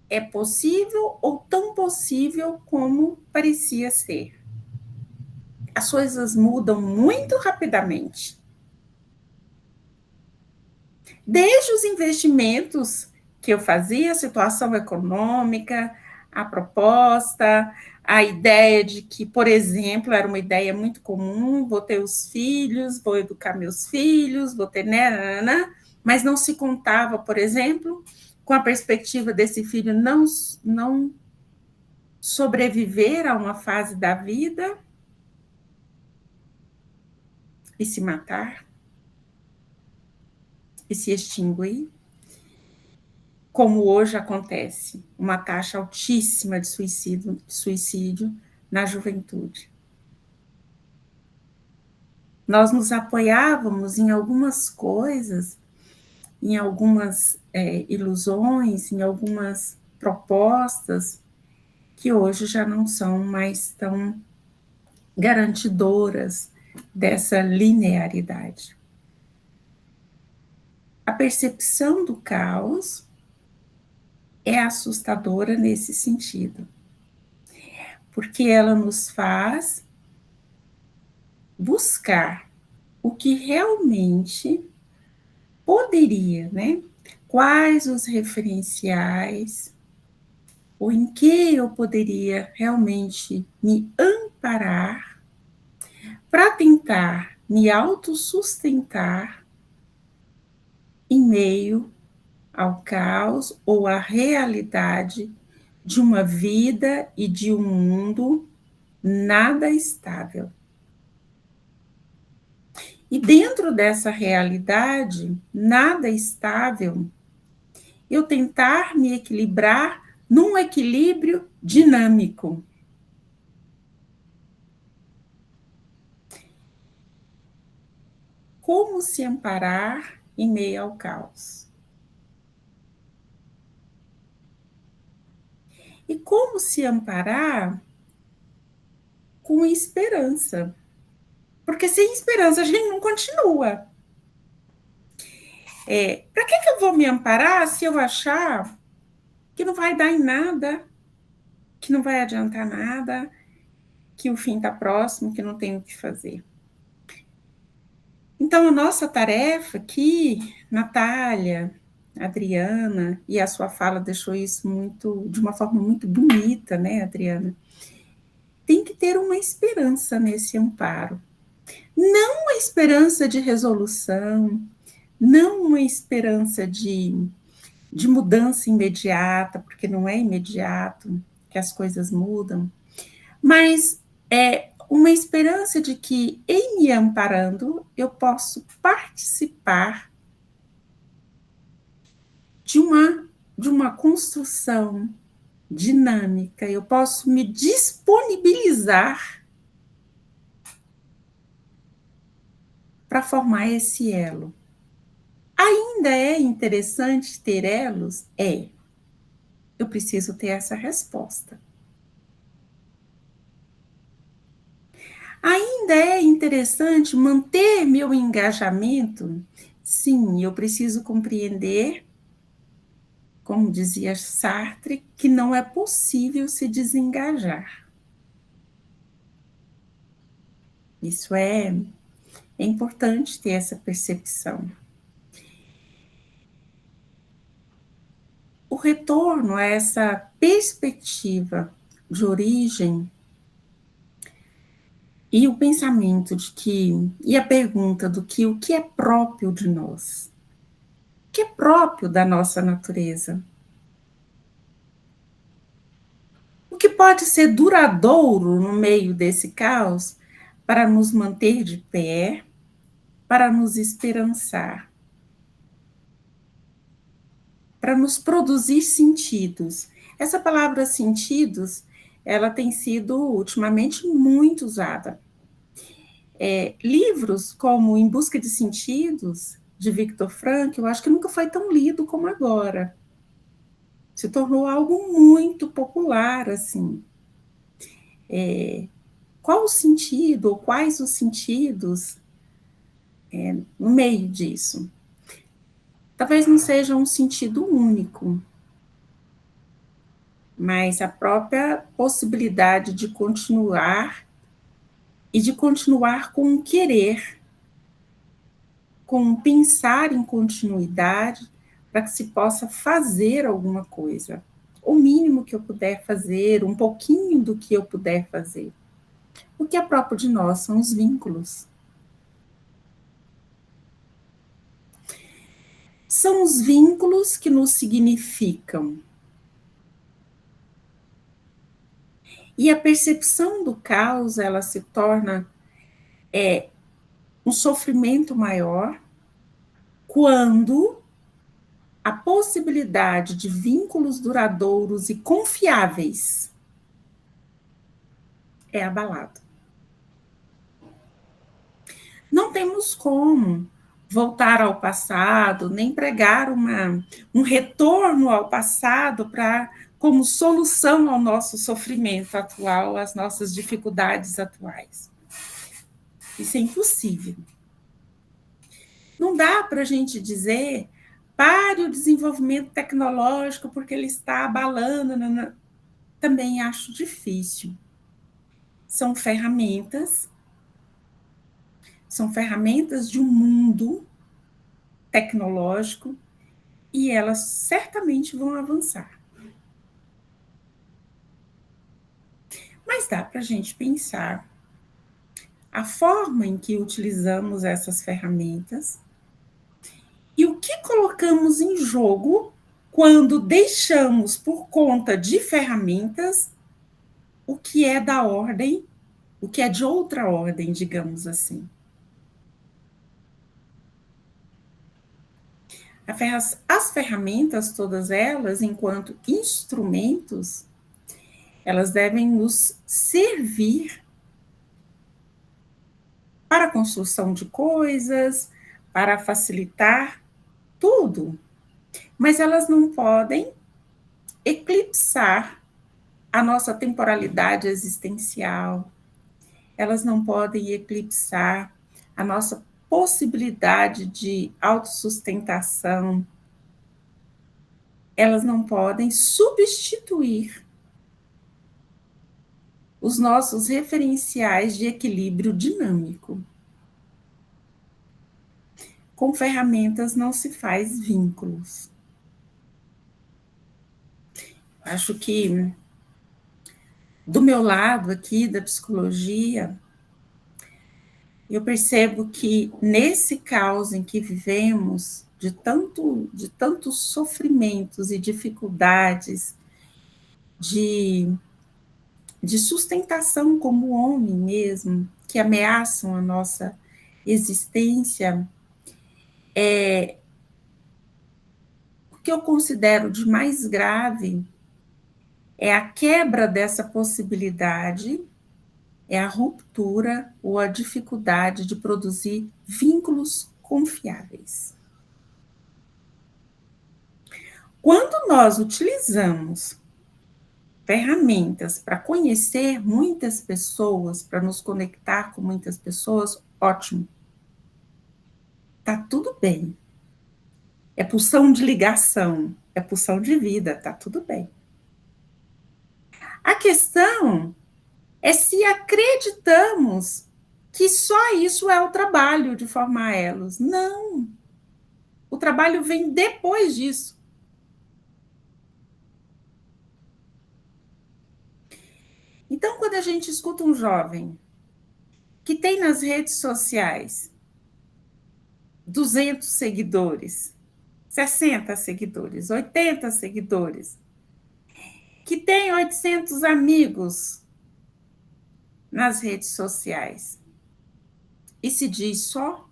é possível ou tão possível como parecia ser. As coisas mudam muito rapidamente. Desde os investimentos que eu fazia, a situação econômica, a proposta, a ideia de que, por exemplo, era uma ideia muito comum, vou ter os filhos, vou educar meus filhos, vou ter... mas não se contava, por exemplo, com a perspectiva desse filho não sobreviver a uma fase da vida e se matar, e se extinguir, como hoje acontece, uma taxa altíssima de suicídio na juventude. Nós nos apoiávamos em algumas coisas, em algumas ilusões, em algumas propostas que hoje já não são mais tão garantidoras dessa linearidade. A percepção do caos é assustadora nesse sentido, porque ela nos faz buscar o que realmente poderia, né? Quais os referenciais, ou em que eu poderia realmente me amparar para tentar me autossustentar em meio ao caos ou à realidade de uma vida e de um mundo nada estável. E dentro dessa realidade nada estável, eu tentar me equilibrar num equilíbrio dinâmico. Como se amparar em meio ao caos? E como se amparar com esperança? Porque sem esperança a gente não continua. Para que eu vou me amparar se eu achar que não vai dar em nada, que não vai adiantar nada, que o fim está próximo, que não tem o que fazer? Então, a nossa tarefa aqui, Natália, Adriana, e a sua fala deixou isso de uma forma muito bonita, né, Adriana? Tem que ter uma esperança nesse amparo. Não uma esperança de resolução, não uma esperança de mudança imediata, porque não é imediato que as coisas mudam, mas é uma esperança de que, em me amparando, eu posso participar de uma construção dinâmica, eu posso me disponibilizar para formar esse elo. Ainda é interessante ter elos? É. Eu preciso ter essa resposta. Ainda é interessante manter meu engajamento? Sim, eu preciso compreender, como dizia Sartre, que não é possível se desengajar. Isso é importante ter essa percepção. O retorno a essa perspectiva de origem e o pensamento de que, e a pergunta do que o que é próprio de nós, o que é próprio da nossa natureza, o que pode ser duradouro no meio desse caos para nos manter de pé, para nos esperançar, para nos produzir sentidos. Essa palavra sentidos, ela tem sido ultimamente muito usada. Livros como Em Busca de Sentidos, de Viktor Frankl, eu acho que nunca foi tão lido como agora. Se tornou algo muito popular, assim. Qual o sentido, ou quais os sentidos no meio disso? Talvez não seja um sentido único, mas a própria possibilidade de continuar e de continuar com o querer, com pensar em continuidade, para que se possa fazer alguma coisa. O mínimo que eu puder fazer, um pouquinho do que eu puder fazer. O que é próprio de nós são os vínculos. São os vínculos que nos significam. E a percepção do caos, ela se torna um sofrimento maior quando a possibilidade de vínculos duradouros e confiáveis é abalada. Não temos como voltar ao passado, nem pregar um retorno ao passado como solução ao nosso sofrimento atual, às nossas dificuldades atuais. Isso é impossível. Não dá para a gente dizer, pare o desenvolvimento tecnológico porque ele está abalando. Não. Também acho difícil. São ferramentas de um mundo tecnológico e elas certamente vão avançar. Mas dá para a gente pensar a forma em que utilizamos essas ferramentas e o que colocamos em jogo quando deixamos por conta de ferramentas o que é da ordem, o que é de outra ordem, digamos assim. As ferramentas, todas elas, enquanto instrumentos, elas devem nos servir para a construção de coisas, para facilitar tudo, mas elas não podem eclipsar a nossa temporalidade existencial, elas não podem eclipsar a nossa possibilidade de autossustentação, elas não podem substituir os nossos referenciais de equilíbrio dinâmico. Com ferramentas não se faz vínculos. Acho que, do meu lado aqui, da psicologia, eu percebo que nesse caos em que vivemos, de tantos sofrimentos e dificuldades de sustentação como homem mesmo, que ameaçam a nossa existência, o que eu considero de mais grave é a quebra dessa possibilidade, é a ruptura ou a dificuldade de produzir vínculos confiáveis. Quando nós utilizamos ferramentas para conhecer muitas pessoas, para nos conectar com muitas pessoas, ótimo. Tá tudo bem. É pulsão de ligação, é pulsão de vida, tá tudo bem. A questão é se acreditamos que só isso é o trabalho de formar elos. Não. O trabalho vem depois disso. Então, quando a gente escuta um jovem que tem nas redes sociais 200 seguidores, 60 seguidores, 80 seguidores, que tem 800 amigos nas redes sociais, e se diz só,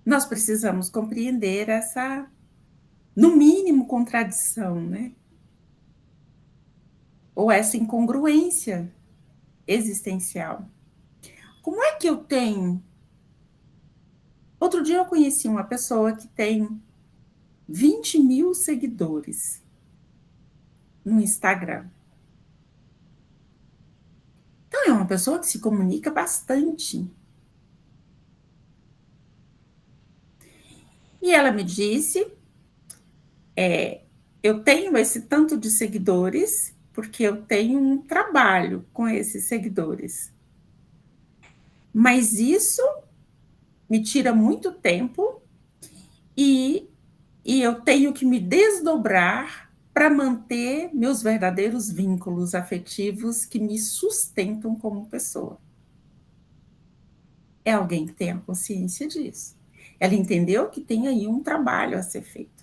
nós precisamos compreender essa, no mínimo, contradição, né? Ou essa incongruência existencial. Como é que eu tenho? Outro dia eu conheci uma pessoa que tem 20 mil seguidores no Instagram. Então, é uma pessoa que se comunica bastante. E ela me disse, eu tenho esse tanto de seguidores porque eu tenho um trabalho com esses seguidores. Mas isso me tira muito tempo e eu tenho que me desdobrar para manter meus verdadeiros vínculos afetivos que me sustentam como pessoa. É alguém que tem a consciência disso. Ela entendeu que tem aí um trabalho a ser feito.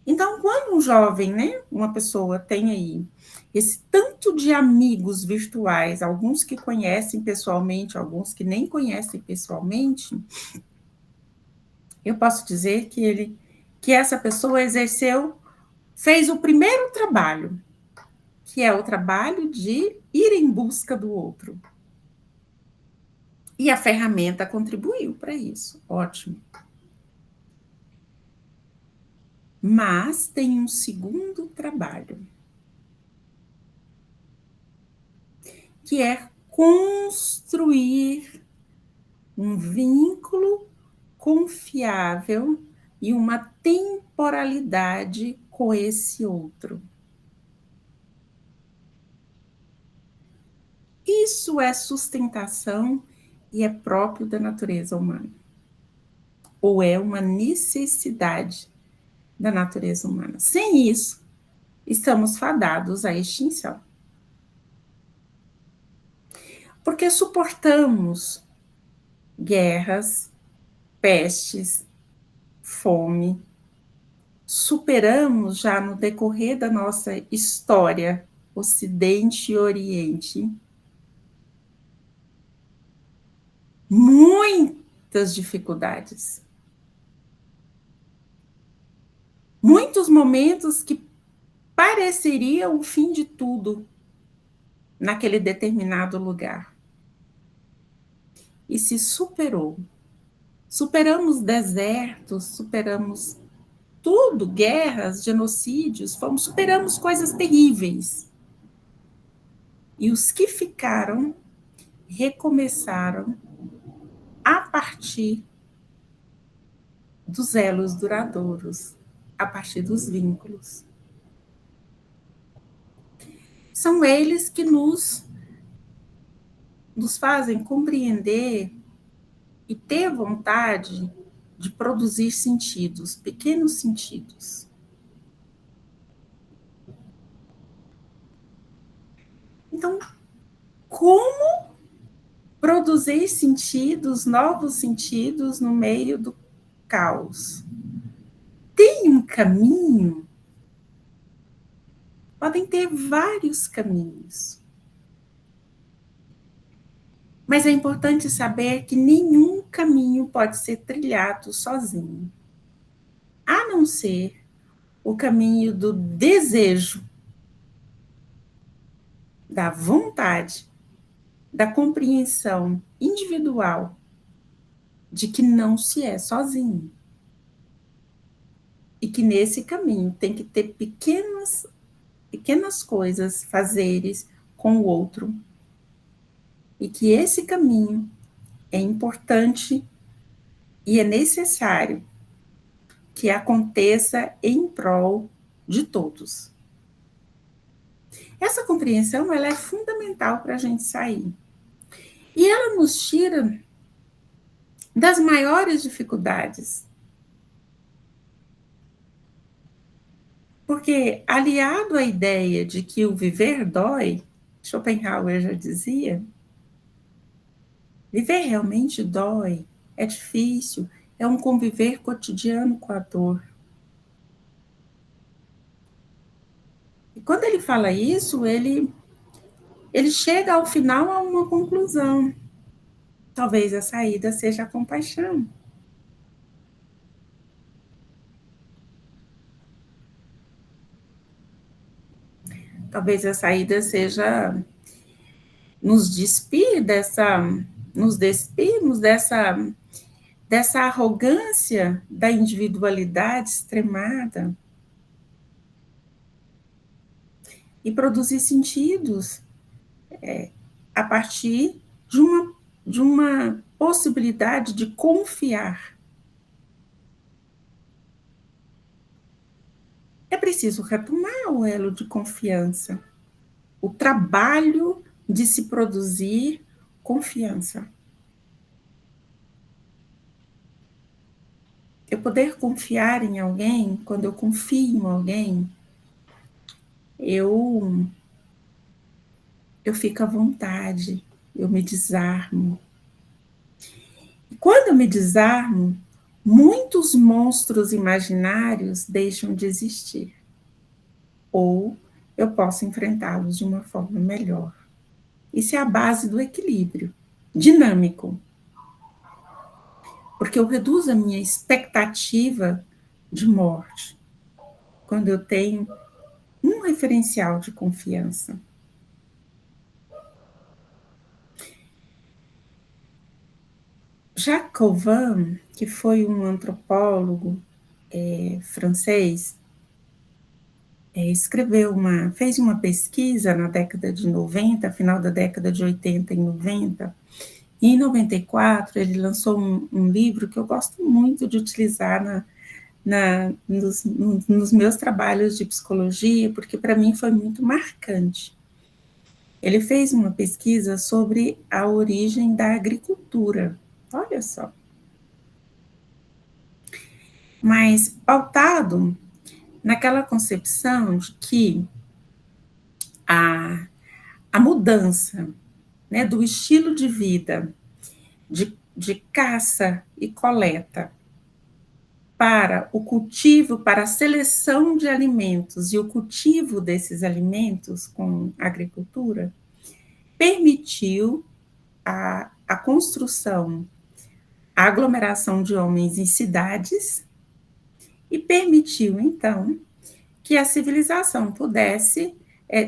Então, quando um jovem, né, uma pessoa tem aí esse tanto de amigos virtuais, alguns que conhecem pessoalmente, alguns que nem conhecem pessoalmente, eu posso dizer que essa pessoa fez o primeiro trabalho, que é o trabalho de ir em busca do outro. E a ferramenta contribuiu para isso, ótimo. Mas tem um segundo trabalho, que é construir um vínculo confiável e uma temporalidade com esse outro. Isso é sustentação e é próprio da natureza humana. Ou é uma necessidade da natureza humana. Sem isso, estamos fadados à extinção. Porque suportamos guerras, pestes, fome, superamos já no decorrer da nossa história, Ocidente e Oriente, muitas dificuldades. Muitos momentos que pareceriam o fim de tudo naquele determinado lugar. E se superou. Superamos desertos, superamos tudo, guerras, genocídios, superamos coisas terríveis. E os que ficaram recomeçaram a partir dos elos duradouros, a partir dos vínculos. São eles que nos fazem compreender e ter vontade de produzir sentidos, pequenos sentidos. Então, como produzir sentidos, novos sentidos no meio do caos? Tem um caminho? Podem ter vários caminhos. Mas é importante saber que nenhum caminho pode ser trilhado sozinho, a não ser o caminho do desejo, da vontade, da compreensão individual de que não se é sozinho. E que nesse caminho tem que ter pequenas coisas, fazeres com o outro. E que esse caminho é importante e é necessário que aconteça em prol de todos. Essa compreensão, ela é fundamental para a gente sair. E ela nos tira das maiores dificuldades. Porque, aliado à ideia de que o viver dói, Schopenhauer já dizia, viver realmente dói, é difícil, é um conviver cotidiano com a dor. E quando ele fala isso, ele chega ao final a uma conclusão. Talvez a saída seja a compaixão. Talvez a saída seja nos despirmos dessa arrogância da individualidade extremada e produzir sentidos a partir de uma possibilidade de confiar. É preciso retomar o elo de confiança, o trabalho de se produzir confiança. Eu poder confiar em alguém, quando eu confio em alguém, eu fico à vontade, eu me desarmo. E quando eu me desarmo, muitos monstros imaginários deixam de existir. Ou eu posso enfrentá-los de uma forma melhor. Isso é a base do equilíbrio dinâmico. Porque eu reduzo a minha expectativa de morte quando eu tenho um referencial de confiança. Jacques Cauvin, que foi um antropólogo francês, fez uma pesquisa na década de 90, final da década de 80 e 90, e em 94 ele lançou um livro que eu gosto muito de utilizar nos meus trabalhos de psicologia, porque para mim foi muito marcante. Ele fez uma pesquisa sobre a origem da agricultura. Olha só. Mas pautado naquela concepção de que a mudança, né, do estilo de vida de caça e coleta para o cultivo, para a seleção de alimentos e o cultivo desses alimentos com agricultura, permitiu a construção, a aglomeração de homens em cidades e permitiu, então, que a civilização pudesse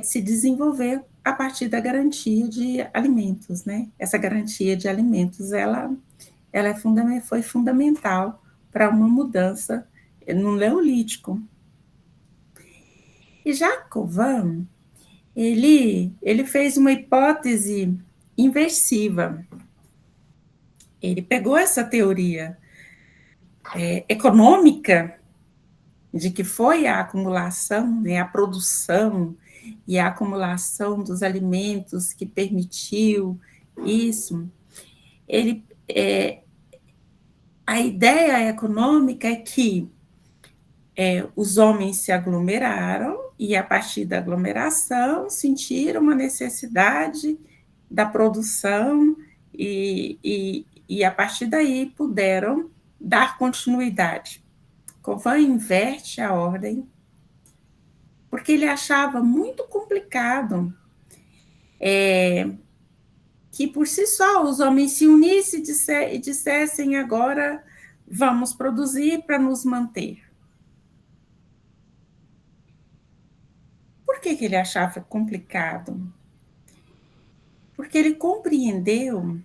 se desenvolver a partir da garantia de alimentos, né? Essa garantia de alimentos, ela foi fundamental para uma mudança no Neolítico. E Jacques Cauvin, ele fez uma hipótese inversiva. Ele pegou essa teoria econômica de que foi a acumulação, né, a produção e a acumulação dos alimentos que permitiu isso. a ideia econômica é que os homens se aglomeraram e, a partir da aglomeração, sentiram uma necessidade da produção e a partir daí, puderam dar continuidade. Covan inverte a ordem, porque ele achava muito complicado que, por si só, os homens se unissem e dissessem: agora vamos produzir para nos manter. Por que ele achava complicado? Porque ele compreendeu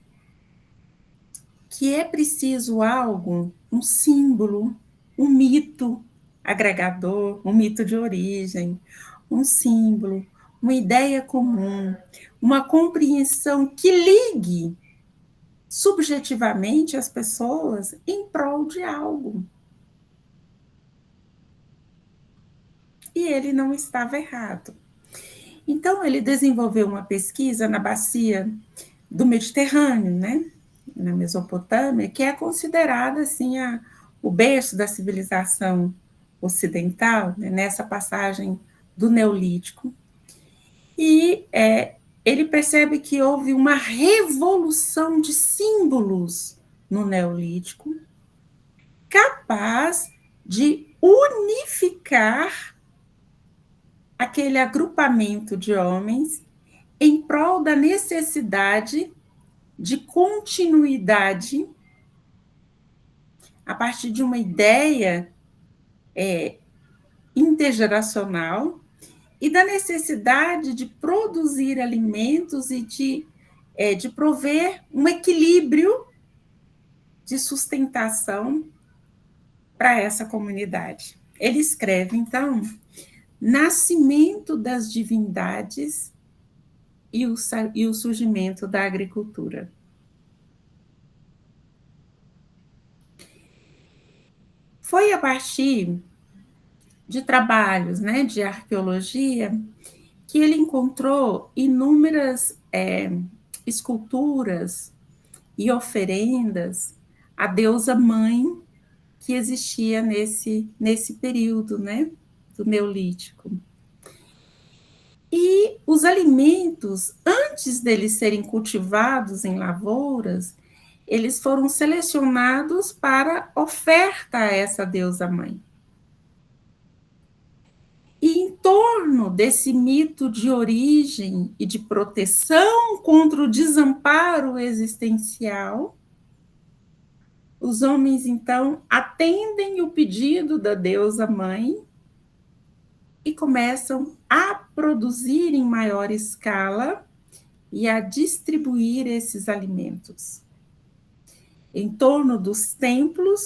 que é preciso algo, um símbolo, um mito agregador, um mito de origem, um símbolo, uma ideia comum, uma compreensão que ligue subjetivamente as pessoas em prol de algo. E ele não estava errado. Então, ele desenvolveu uma pesquisa na bacia do Mediterrâneo, né? Na Mesopotâmia, que é considerada assim, o berço da civilização ocidental, né? Nessa passagem do Neolítico. E ele percebe que houve uma revolução de símbolos no Neolítico, capaz de unificar aquele agrupamento de homens em prol da necessidade de continuidade a partir de uma ideia intergeracional e da necessidade de produzir alimentos e de prover um equilíbrio de sustentação para essa comunidade. Ele escreve, então, Nascimento das Divindades e o surgimento da agricultura. Foi a partir de trabalhos, né, de arqueologia que ele encontrou inúmeras esculturas e oferendas à deusa mãe que existia nesse período, né, do Neolítico. E os alimentos, antes deles serem cultivados em lavouras, eles foram selecionados para oferta a essa deusa mãe. E em torno desse mito de origem e de proteção contra o desamparo existencial, os homens, então, atendem o pedido da deusa mãe e começam a produzir em maior escala e a distribuir esses alimentos. Em torno dos templos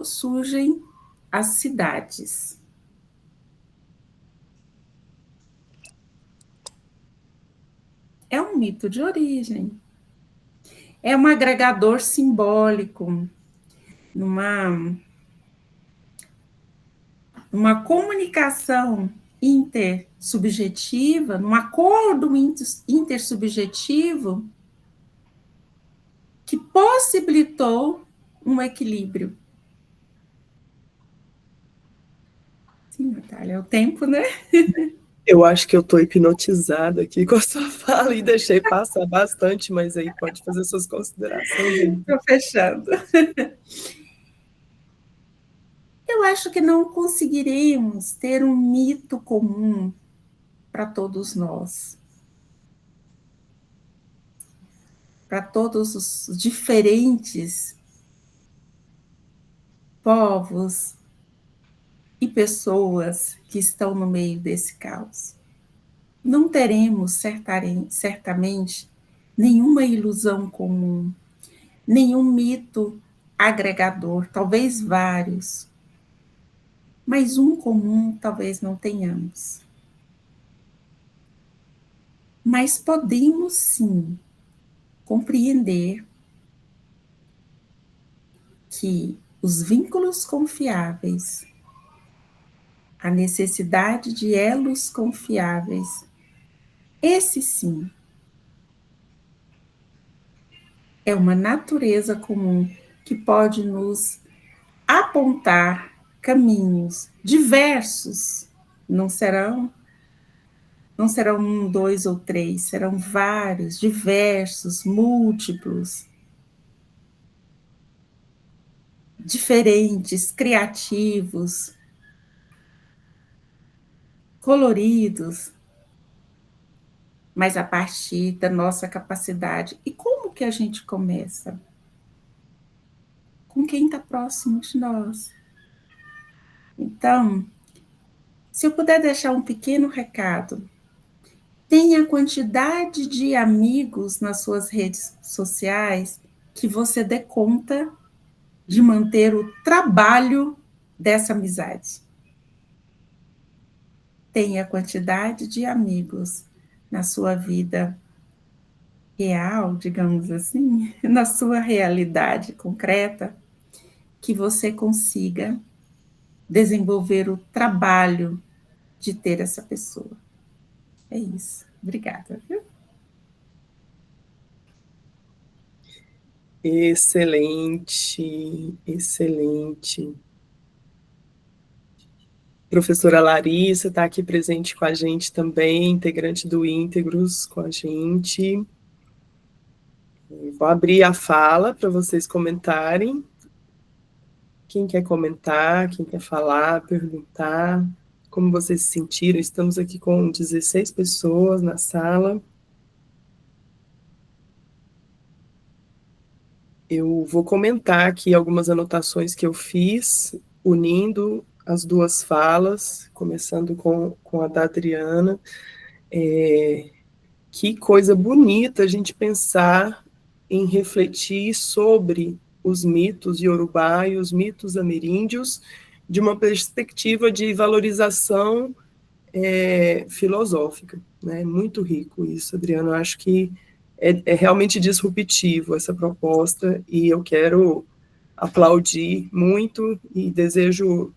surgem as cidades. É um mito de origem. É um agregador simbólico, numa comunicação intersubjetiva, num acordo intersubjetivo que possibilitou um equilíbrio. Sim, Natália, é o tempo, né? Eu acho que eu estou hipnotizada aqui com a sua fala e deixei passar bastante, mas aí pode fazer suas considerações. Estou fechando. Eu acho que não conseguiremos ter um mito comum para todos nós, para todos os diferentes povos e pessoas que estão no meio desse caos. Não teremos, certamente, nenhuma ilusão comum, nenhum mito agregador, talvez vários, mas um comum talvez não tenhamos. Mas podemos, sim, compreender que os vínculos confiáveis, a necessidade de elos confiáveis, esse sim, é uma natureza comum que pode nos apontar caminhos diversos, não serão um, dois ou três, serão vários, diversos, múltiplos, diferentes, criativos, coloridos, mas a partir da nossa capacidade. E como que a gente começa? Com quem está próximo de nós. Então, se eu puder deixar um pequeno recado, tenha a quantidade de amigos nas suas redes sociais que você dê conta de manter o trabalho dessa amizade. Tenha a quantidade de amigos na sua vida real, digamos assim, na sua realidade concreta, que você consiga desenvolver o trabalho de ter essa pessoa. É isso. Obrigada, viu? Excelente, excelente. Professora Larissa está aqui presente com a gente também, integrante do Íntegros com a gente. Vou abrir a fala para vocês comentarem. Quem quer comentar, quem quer falar, perguntar, como vocês se sentiram? Estamos aqui com 16 pessoas na sala. Eu vou comentar aqui algumas anotações que eu fiz, unindo as duas falas, começando com a da Adriana. Que coisa bonita a gente pensar em refletir sobre os mitos iorubá e os mitos ameríndios de uma perspectiva de valorização filosófica, né? Muito rico isso, Adriano. Eu acho que é realmente disruptivo essa proposta e eu quero aplaudir muito e desejo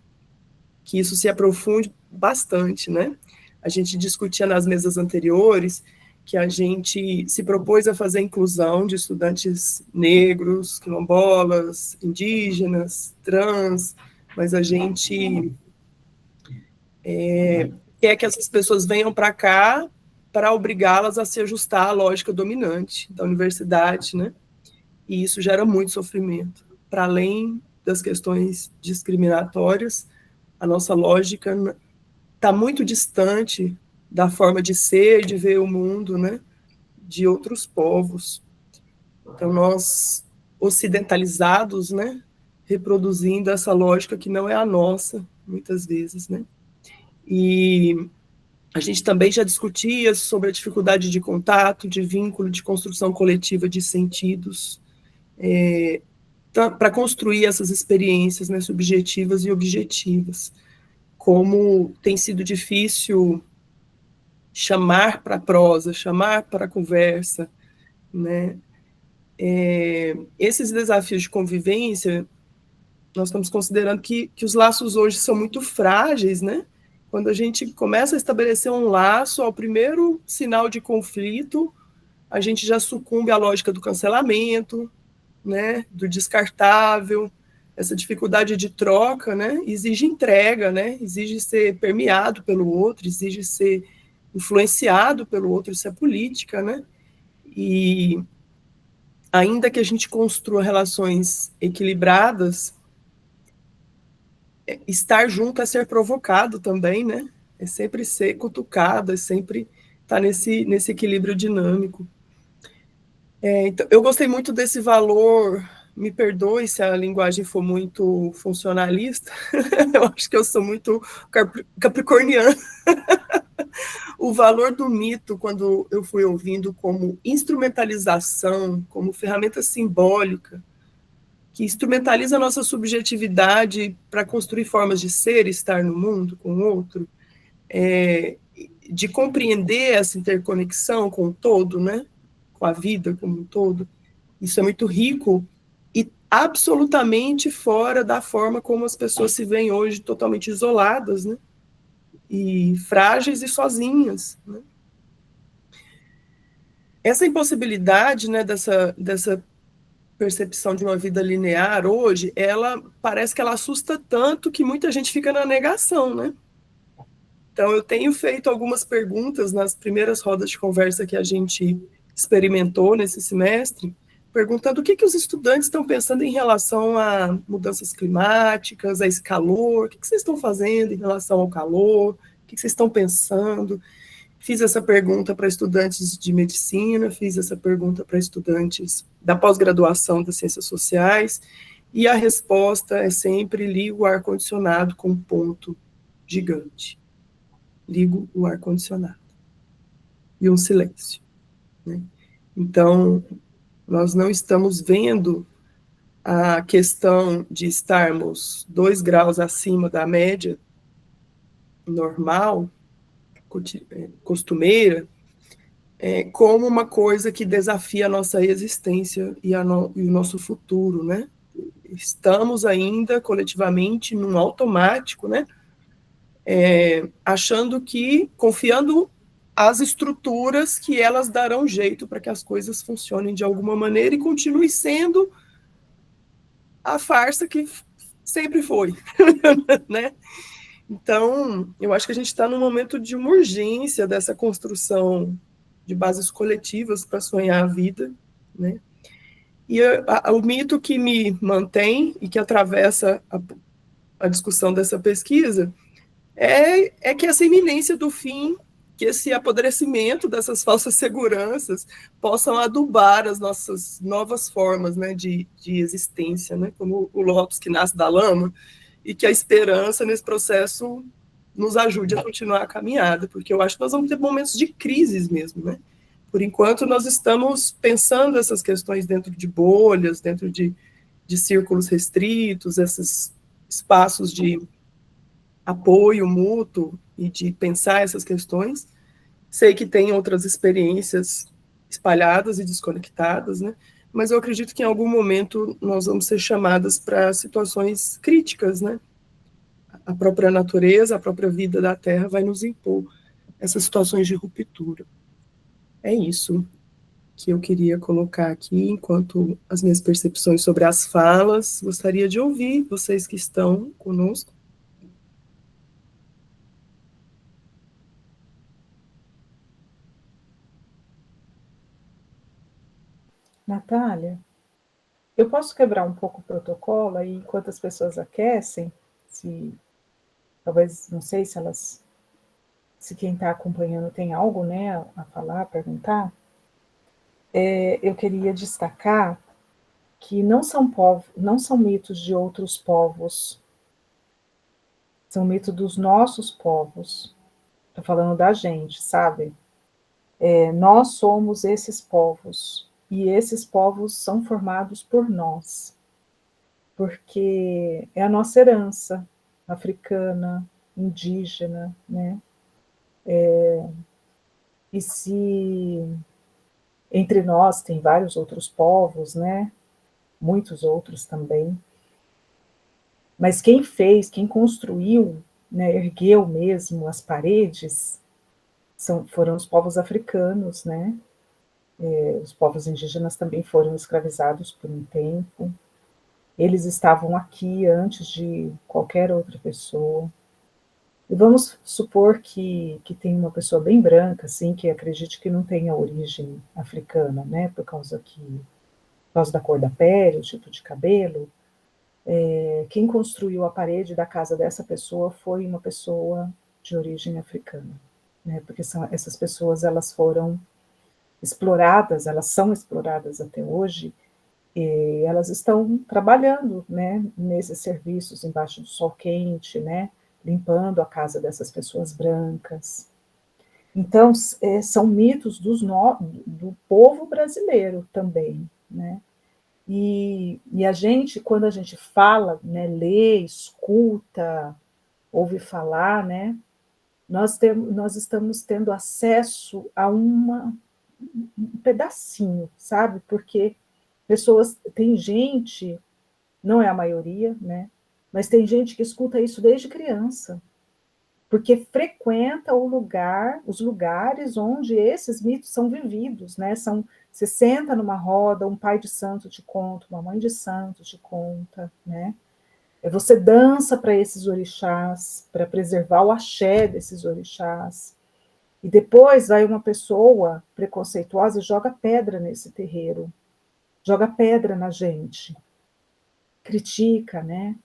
que isso se aprofunde bastante, né? A gente discutia nas mesas anteriores que a gente se propôs a fazer a inclusão de estudantes negros, quilombolas, indígenas, trans, mas a gente quer que essas pessoas venham para cá para obrigá-las a se ajustar à lógica dominante da universidade, né? E isso gera muito sofrimento. Para além das questões discriminatórias, a nossa lógica está muito distante da forma de ser e de ver o mundo, né, de outros povos. Então, nós, ocidentalizados, né, reproduzindo essa lógica que não é a nossa, muitas vezes, né. E a gente também já discutia sobre a dificuldade de contato, de vínculo, de construção coletiva de sentidos, para construir essas experiências, né, subjetivas e objetivas. Como tem sido difícil chamar para a prosa, chamar para a conversa, né? Esses desafios de convivência, nós estamos considerando que os laços hoje são muito frágeis, né? Quando a gente começa a estabelecer um laço, ao primeiro sinal de conflito, a gente já sucumbe à lógica do cancelamento, né? Do descartável. Essa dificuldade de troca, né? Exige entrega, né? Exige ser permeado pelo outro, exige ser influenciado pelo outro, isso é política, né? E ainda que a gente construa relações equilibradas, estar junto é ser provocado também, né? É sempre ser cutucado, é sempre estar nesse equilíbrio dinâmico. Então, eu gostei muito desse valor, me perdoe se a linguagem for muito funcionalista, eu acho que eu sou muito capricorniana. O valor do mito, quando eu fui ouvindo como instrumentalização, como ferramenta simbólica, que instrumentaliza a nossa subjetividade para construir formas de ser e estar no mundo com o outro, de compreender essa interconexão com o todo, né? Com a vida como um todo, isso é muito rico e absolutamente fora da forma como as pessoas se veem hoje, totalmente isoladas, né? E frágeis e sozinhas, né? Essa impossibilidade, né, dessa percepção de uma vida linear hoje, ela parece que ela assusta tanto que muita gente fica na negação, né? Então, eu tenho feito algumas perguntas nas primeiras rodas de conversa que a gente experimentou nesse semestre, perguntando o que os estudantes estão pensando em relação a mudanças climáticas, a esse calor, o que vocês estão fazendo em relação ao calor, o que vocês estão pensando. Fiz essa pergunta para estudantes de medicina, fiz essa pergunta para estudantes da pós-graduação das ciências sociais, e a resposta é sempre: ligo o ar-condicionado com um ponto gigante. Ligo o ar-condicionado. E um silêncio, né? Então, nós não estamos vendo a questão de estarmos 2 graus acima da média normal, costumeira, como uma coisa que desafia a nossa existência e o nosso futuro, né? Estamos ainda coletivamente num automático, né? Achando que, confiando as estruturas que elas darão jeito para que as coisas funcionem de alguma maneira e continue sendo a farsa que sempre foi, né? Então, eu acho que a gente está num momento de uma urgência dessa construção de bases coletivas para sonhar a vida, né? E o mito que me mantém e que atravessa a discussão dessa pesquisa é que essa iminência do fim, que esse apodrecimento dessas falsas seguranças possam adubar as nossas novas formas, né, de existência, né, como o lótus que nasce da lama, e que a esperança nesse processo nos ajude a continuar a caminhada, porque eu acho que nós vamos ter momentos de crises mesmo, né? Por enquanto, nós estamos pensando essas questões dentro de bolhas, dentro de círculos restritos, esses espaços de apoio mútuo e de pensar essas questões. Sei que tem outras experiências espalhadas e desconectadas, né? Mas eu acredito que em algum momento nós vamos ser chamadas para situações críticas, né? A própria natureza, a própria vida da Terra vai nos impor essas situações de ruptura. É isso que eu queria colocar aqui, enquanto as minhas percepções sobre as falas. Gostaria de ouvir vocês que estão conosco. Natália, eu posso quebrar um pouco o protocolo aí, enquanto as pessoas aquecem, se talvez, não sei se elas, se quem está acompanhando tem algo, né, a falar, a perguntar. Eu queria destacar que não são mitos de outros povos, são mitos dos nossos povos. Estou falando da gente, sabe? Nós somos esses povos, e esses povos são formados por nós, porque é a nossa herança africana, indígena, né? E se entre nós tem vários outros povos, né? Muitos outros também. Mas quem fez, quem construiu, né, ergueu mesmo as paredes, foram os povos africanos, né? Os povos indígenas também foram escravizados por um tempo. Eles estavam aqui antes de qualquer outra pessoa. E vamos supor que tem uma pessoa bem branca, assim, que acredite que não tenha origem africana, né? Por causa da cor da pele, o tipo de cabelo. Quem construiu a parede da casa dessa pessoa foi uma pessoa de origem africana, né? Porque essas pessoas, elas foram exploradas, elas são exploradas até hoje, e elas estão trabalhando, né, nesses serviços embaixo do sol quente, né, limpando a casa dessas pessoas brancas. Então, são mitos do povo brasileiro também, né? E a gente, quando a gente fala, né, lê, escuta, ouve falar, né, nós estamos tendo acesso a um pedacinho, sabe? Porque tem gente, não é a maioria, né? Mas tem gente que escuta isso desde criança. porque frequenta os lugares onde esses mitos são vividos, né? Você senta numa roda, um pai de santo te conta, uma mãe de santo te conta, né? Você dança para esses orixás, para preservar o axé desses orixás. E depois vai uma pessoa preconceituosa e joga pedra nesse terreiro, joga pedra na gente, critica, né?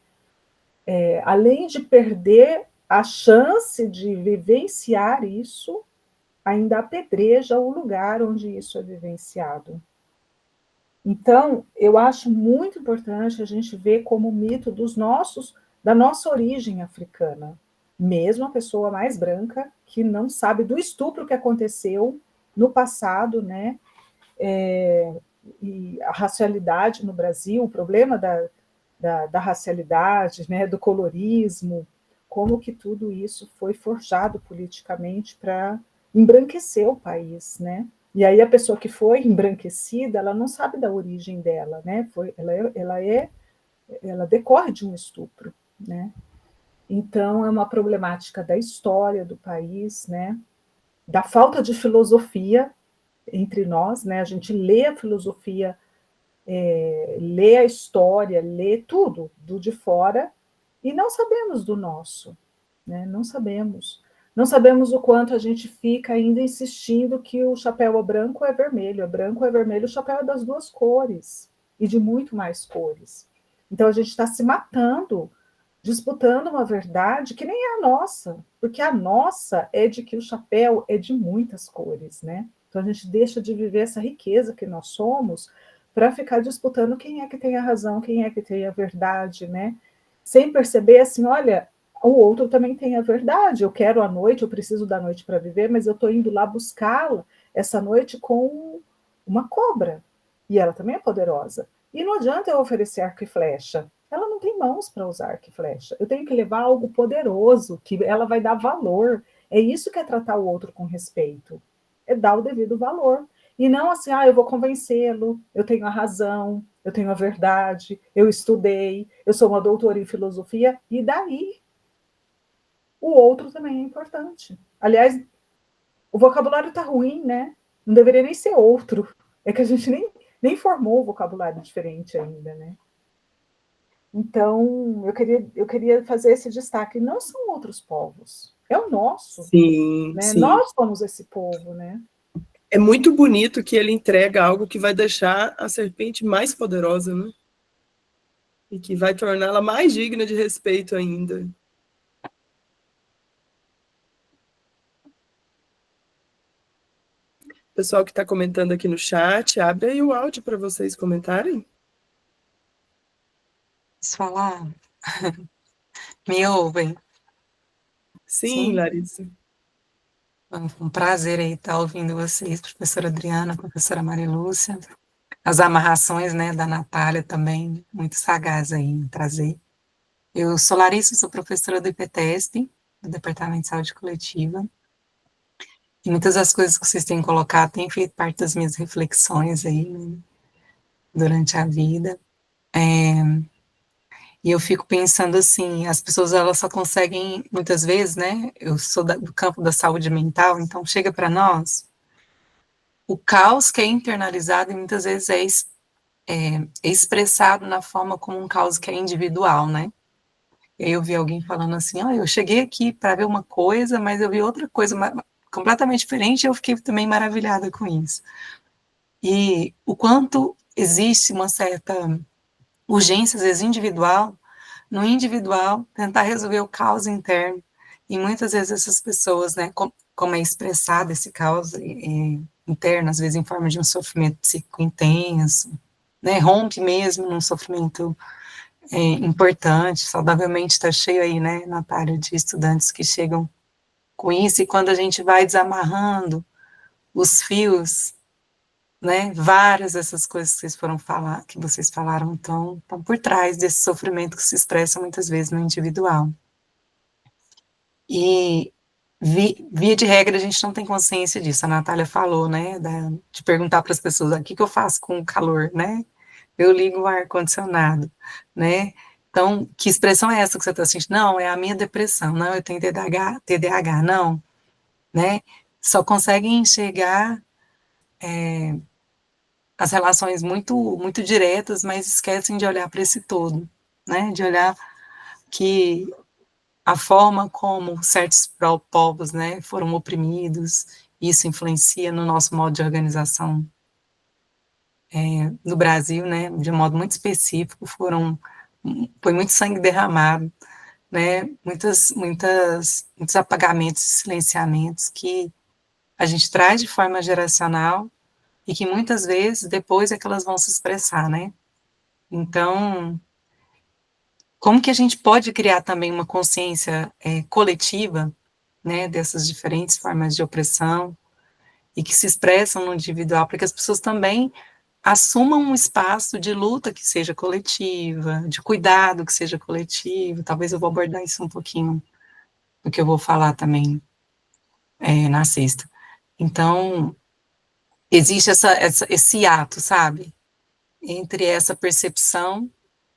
Além de perder a chance de vivenciar isso, ainda apedreja o lugar onde isso é vivenciado. Então, eu acho muito importante a gente ver como o mito da nossa origem africana, mesmo a pessoa mais branca, que não sabe do estupro que aconteceu no passado, né? E a racialidade no Brasil, o problema da racialidade, né, do colorismo, como que tudo isso foi forjado politicamente para embranquecer o país, né? E aí a pessoa que foi embranquecida, ela não sabe da origem dela, né? Ela decorre de um estupro, né? Então é uma problemática da história do país, né? Da falta de filosofia entre nós, né? A gente lê a filosofia, lê a história, lê tudo do de fora e não sabemos do nosso, né? Não sabemos. Não sabemos o quanto a gente fica ainda insistindo que o chapéu é branco é vermelho, o chapéu é das duas cores e de muito mais cores. Então a gente está se matando, disputando uma verdade que nem é a nossa, porque a nossa é de que o chapéu é de muitas cores, né? Então a gente deixa de viver essa riqueza que nós somos para ficar disputando quem é que tem a razão, quem é que tem a verdade, né? Sem perceber assim, olha, o outro também tem a verdade. Eu quero a noite, eu preciso da noite para viver, mas eu estou indo lá buscá-la essa noite com uma cobra. E ela também é poderosa. E não adianta eu oferecer arco e flecha. Ela não tem mãos para usar arco e flecha. Eu tenho que levar algo poderoso, que ela vai dar valor. É isso que é tratar o outro com respeito. É dar o devido valor. E não assim, eu vou convencê-lo, eu tenho a razão, eu tenho a verdade, eu estudei, eu sou uma doutora em filosofia, e daí? O outro também é importante. Aliás, o vocabulário está ruim, né? Não deveria nem ser outro. É que a gente nem formou o vocabulário diferente ainda, né? Então, eu queria fazer esse destaque. Não são outros povos, é o nosso. Sim, Né? sim. Nós somos esse povo, né? É muito bonito que ele entrega algo que vai deixar a serpente mais poderosa, né? E que vai torná-la mais digna de respeito ainda. O pessoal que está comentando aqui no chat, abre aí o áudio para vocês comentarem. Posso falar? Me ouvem? Sim, Sim? Larissa. Um prazer aí estar ouvindo vocês, professora Adriana, professora Maria Lúcia. As amarrações, né, da Natália também, muito sagaz aí em trazer. Eu sou Larissa, sou professora do IPTESP, do Departamento de Saúde Coletiva, e muitas das coisas que vocês têm colocado têm feito parte das minhas reflexões aí, né, durante a vida. E eu fico pensando assim, as pessoas elas só conseguem, muitas vezes, né, eu sou do campo da saúde mental, então chega para nós o caos que é internalizado e muitas vezes é expressado na forma como um caos que é individual, né? E aí eu vi alguém falando assim, eu cheguei aqui para ver uma coisa, mas eu vi outra coisa completamente diferente e eu fiquei também maravilhada com isso. E o quanto existe uma certa urgência, às vezes individual, no individual, tentar resolver o caos interno. E muitas vezes essas pessoas, né, como é expressado esse caos interno, às vezes em forma de um sofrimento psíquico intenso, né, rompe mesmo num sofrimento importante, saudavelmente está cheio aí, né, Natália, de estudantes que chegam com isso, e quando a gente vai desamarrando os fios, né, várias dessas coisas que vocês que vocês falaram, estão por trás desse sofrimento que se expressa muitas vezes no individual. E, via de regra, a gente não tem consciência disso. A Natália falou, né, de perguntar para as pessoas, o que eu faço com o calor, né? Eu ligo o ar-condicionado, né? Então, que expressão é essa que você está sentindo? Não, é a minha depressão. Não, eu tenho TDAH, não, né? Só conseguem enxergar as relações muito diretas, mas esquecem de olhar para esse todo, né? De olhar que a forma como certos povos, né, foram oprimidos, isso influencia no nosso modo de organização no Brasil, né, de um modo muito específico, foi muito sangue derramado, né, muitos apagamentos, silenciamentos que a gente traz de forma geracional e que muitas vezes depois é que elas vão se expressar, né. Então, como que a gente pode criar também uma consciência coletiva, né, dessas diferentes formas de opressão e que se expressam no individual, para que as pessoas também assumam um espaço de luta que seja coletiva, de cuidado que seja coletivo. Talvez eu vou abordar isso um pouquinho do que eu vou falar também na sexta. Então, existe esse ato, sabe, entre essa percepção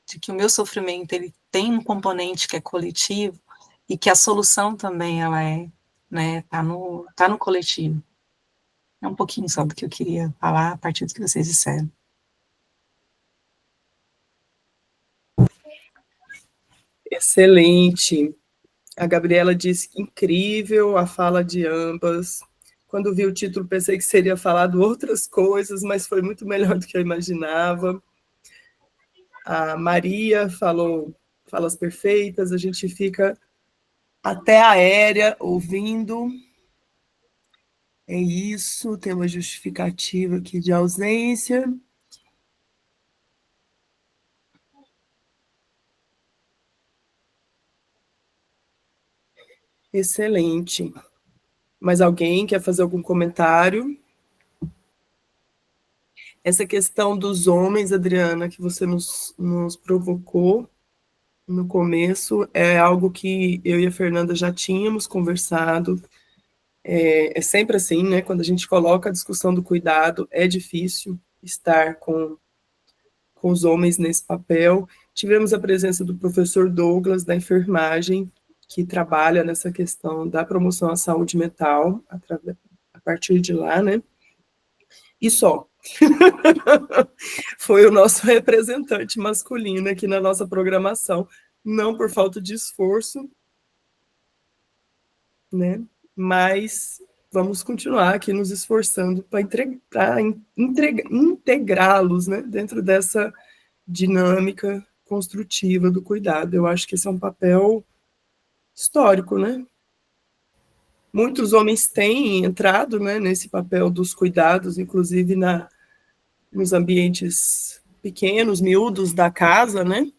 de que o meu sofrimento ele tem um componente que é coletivo e que a solução também ela né, tá no coletivo. É um pouquinho só do que eu queria falar a partir do que vocês disseram. Excelente. A Gabriela disse que incrível a fala de ambas. Quando vi o título, pensei que seria falado outras coisas, mas foi muito melhor do que eu imaginava. A Maria falou falas perfeitas, a gente fica até aérea ouvindo. É isso, tem uma justificativa aqui de ausência. Excelente. Mais alguém quer fazer algum comentário? Essa questão dos homens, Adriana, que você nos provocou no começo, é algo que eu e a Fernanda já tínhamos conversado. É sempre assim, né? Quando a gente coloca a discussão do cuidado, é difícil estar com os homens nesse papel. Tivemos a presença do professor Douglas, da enfermagem, que trabalha nessa questão da promoção à saúde mental, a partir de lá, né? E só. Foi o nosso representante masculino aqui na nossa programação, não por falta de esforço, né? Mas vamos continuar aqui nos esforçando para integrá-los, né, dentro dessa dinâmica construtiva do cuidado. Eu acho que esse é um papel histórico, né? Muitos homens têm entrado, né, nesse papel dos cuidados, inclusive nos ambientes pequenos, miúdos da casa, né?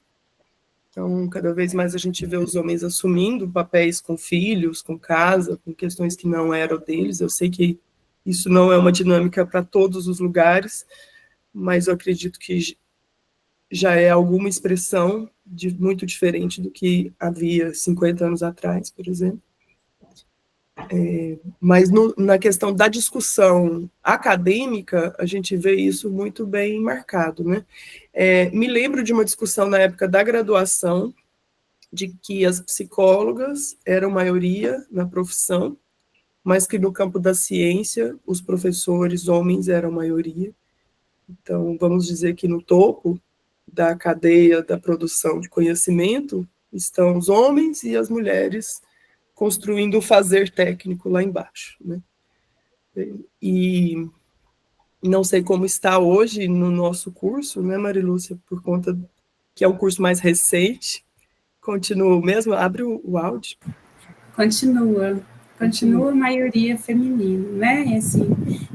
Então, cada vez mais a gente vê os homens assumindo papéis com filhos, com casa, com questões que não eram deles. Eu sei que isso não é uma dinâmica para todos os lugares, mas eu acredito que já é alguma expressão muito diferente do que havia 50 anos atrás, por exemplo. Mas na questão da discussão acadêmica, a gente vê isso muito bem marcado, né? Me lembro de uma discussão na época da graduação, de que as psicólogas eram maioria na profissão, mas que no campo da ciência, os professores homens eram maioria. Então, vamos dizer que no topo da cadeia da produção de conhecimento estão os homens e as mulheres construindo o fazer técnico lá embaixo, né? E não sei como está hoje no nosso curso, né, Marilúcia, por conta que é um curso mais recente. Continua mesmo? Abre o áudio. Continua a maioria feminina, né? Assim,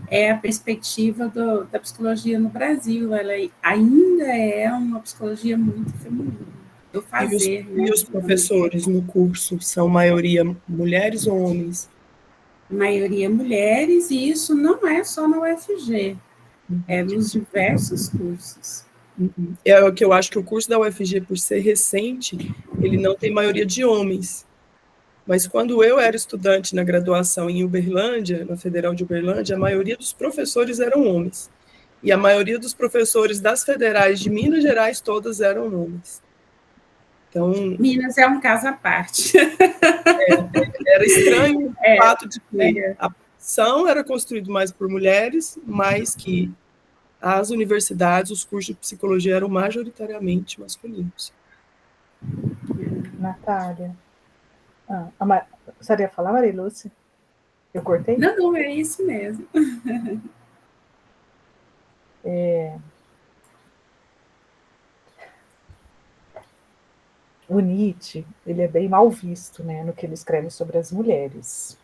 é a perspectiva da psicologia no Brasil, ela ainda é uma psicologia muito feminina. Do fazer, e os professores no curso são maioria mulheres ou homens? Maioria mulheres, e isso não é só na UFG, é nos diversos cursos. É o que eu acho que o curso da UFG, por ser recente, ele não tem maioria de homens. Mas quando eu era estudante na graduação em Uberlândia, na Federal de Uberlândia, a maioria dos professores eram homens. E a maioria dos professores das federais de Minas Gerais, todas eram homens. Então, Minas é um caso à parte. era estranho o fato de que a profissão era construída mais por mulheres, mas que as universidades, os cursos de psicologia eram majoritariamente masculinos. Natália. Você ia falar, Marilúcia? Eu cortei? Não, é isso mesmo. O Nietzsche, ele é bem mal visto, né, no que ele escreve sobre as mulheres.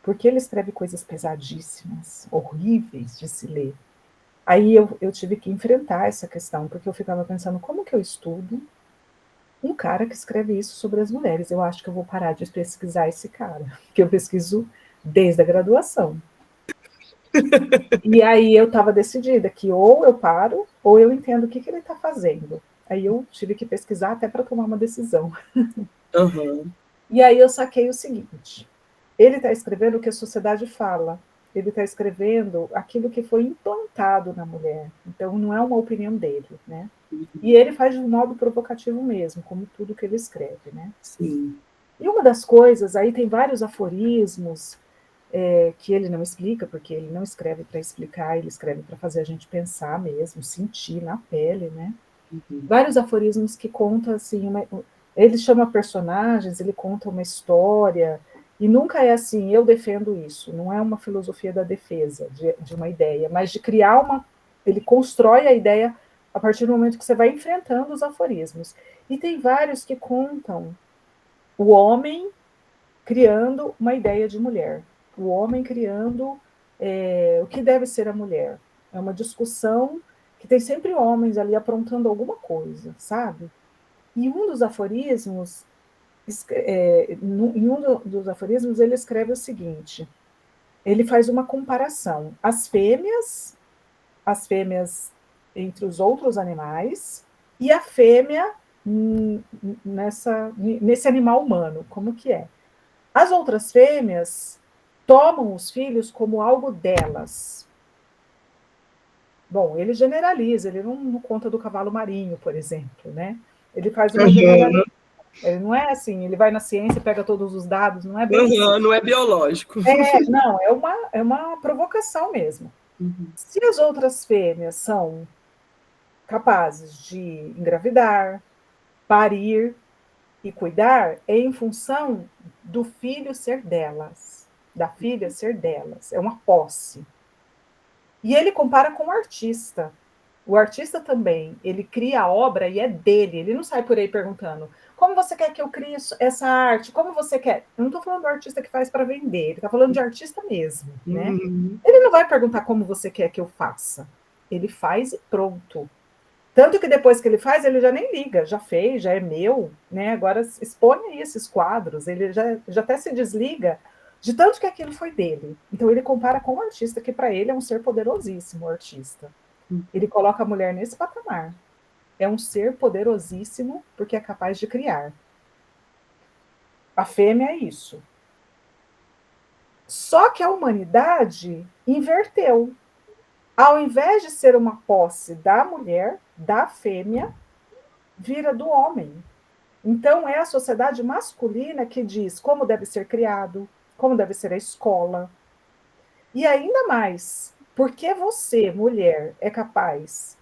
Porque ele escreve coisas pesadíssimas, horríveis de se ler. Aí eu tive que enfrentar essa questão, porque eu ficava pensando, como que eu estudo um cara que escreve isso sobre as mulheres? Eu acho que eu vou parar de pesquisar esse cara, porque eu pesquiso desde a graduação. E aí eu estava decidida que ou eu paro, ou eu entendo o que ele está fazendo. Aí eu tive que pesquisar até para tomar uma decisão. Uhum. E aí eu saquei o seguinte, ele está escrevendo o que a sociedade fala, ele está escrevendo aquilo que foi implantado na mulher, então não é uma opinião dele, né? E ele faz de um modo provocativo mesmo, como tudo que ele escreve, né? Sim. E uma das coisas, aí tem vários aforismos que ele não explica, porque ele não escreve para explicar, ele escreve para fazer a gente pensar mesmo, sentir na pele, né? Vários aforismos que contam, assim, ele chama personagens, ele conta uma história, e nunca é assim, eu defendo isso, não é uma filosofia da defesa de uma ideia, mas de criar ele constrói a ideia a partir do momento que você vai enfrentando os aforismos. E tem vários que contam o homem criando uma ideia de mulher, o homem criando o que deve ser a mulher. É uma discussão que tem sempre homens ali aprontando alguma coisa, sabe? E um dos aforismos, em um dos aforismos, ele escreve o seguinte: ele faz uma comparação. As fêmeas entre os outros animais, e a fêmea nesse animal humano, como que é? As outras fêmeas tomam os filhos como algo delas. Bom, ele generaliza, ele não conta do cavalo marinho, por exemplo, né? Ele faz uma generalização. Ele não é assim, ele vai na ciência e pega todos os dados, não é bem assim. Não é biológico. Não, é uma provocação mesmo. Se as outras fêmeas são capazes de engravidar, parir e cuidar, é em função do filho ser delas, da filha ser delas, é uma posse. E ele compara com o artista. O artista também, ele cria a obra e é dele, ele não sai por aí perguntando como você quer que eu crie essa arte, como você quer. Eu não estou falando do artista que faz para vender, ele está falando de artista mesmo, né? Ele não vai perguntar como você quer que eu faça, ele faz e pronto. Tanto que depois que ele faz, ele já nem liga, já fez, já é meu, né? Agora expõe aí esses quadros, ele já até se desliga de tanto que aquilo foi dele. Então ele compara com o artista, que para ele é um ser poderosíssimo, o artista. Ele coloca a mulher nesse patamar. É um ser poderosíssimo porque é capaz de criar. A fêmea é isso. Só que a humanidade inverteu. Ao invés de ser uma posse da mulher, da fêmea, vira do homem. Então é a sociedade masculina que diz como deve ser criado, como deve ser a escola. E ainda mais, porque você, mulher, é capaz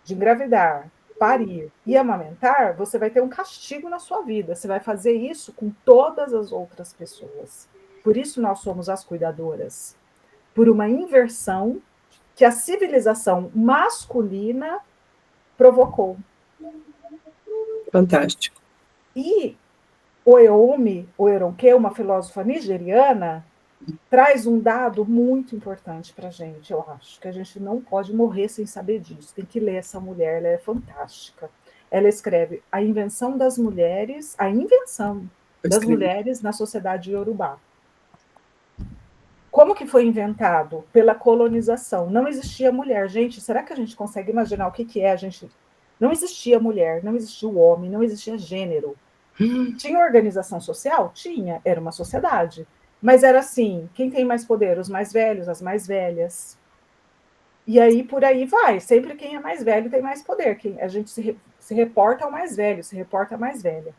de engravidar, parir e amamentar, você vai ter um castigo na sua vida. Você vai fazer isso com todas as outras pessoas. Por isso nós somos as cuidadoras. Por uma inversão que a civilização masculina provocou. Fantástico. E Oeomi Oyeronke, uma filósofa nigeriana, traz um dado muito importante para a gente, eu acho, que a gente não pode morrer sem saber disso. Tem que ler essa mulher, ela é fantástica. Ela escreve a invenção das mulheres na sociedade iorubá. Como que foi inventado? Pela colonização. Não existia mulher. Gente, será que a gente consegue imaginar o que é a gente... Não existia mulher, não existia o homem, não existia gênero. Tinha organização social? Tinha, era uma sociedade. Mas era assim, quem tem mais poder? Os mais velhos, as mais velhas. E aí, por aí vai. Sempre quem é mais velho tem mais poder. A gente se se reporta ao mais velho, se reporta à mais velha.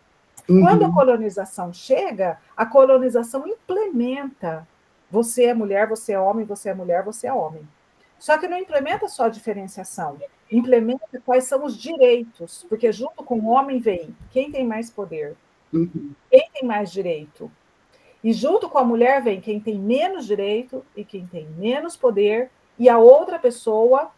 Uhum. Quando a colonização chega, a colonização implementa: você é mulher, você é homem, você é mulher, você é homem. Só que não implementa só a diferenciação, implementa quais são os direitos, porque junto com o homem vem quem tem mais poder, Uhum. quem tem mais direito. E junto com a mulher vem quem tem menos direito e quem tem menos poder, e a outra pessoa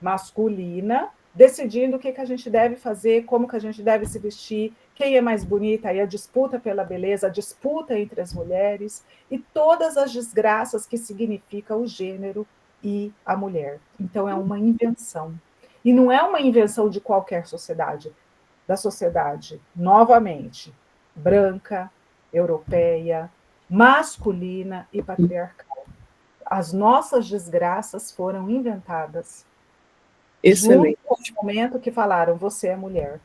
masculina decidindo o que a gente deve fazer, como que a gente deve se vestir, quem é mais bonita, aí a disputa pela beleza, a disputa entre as mulheres e todas as desgraças que significa o gênero e a mulher. Então é uma invenção. E não é uma invenção de qualquer sociedade, da sociedade, novamente, branca, europeia, masculina e patriarcal. As nossas desgraças foram inventadas Excelente. junto com o momento que falaram, você é mulher.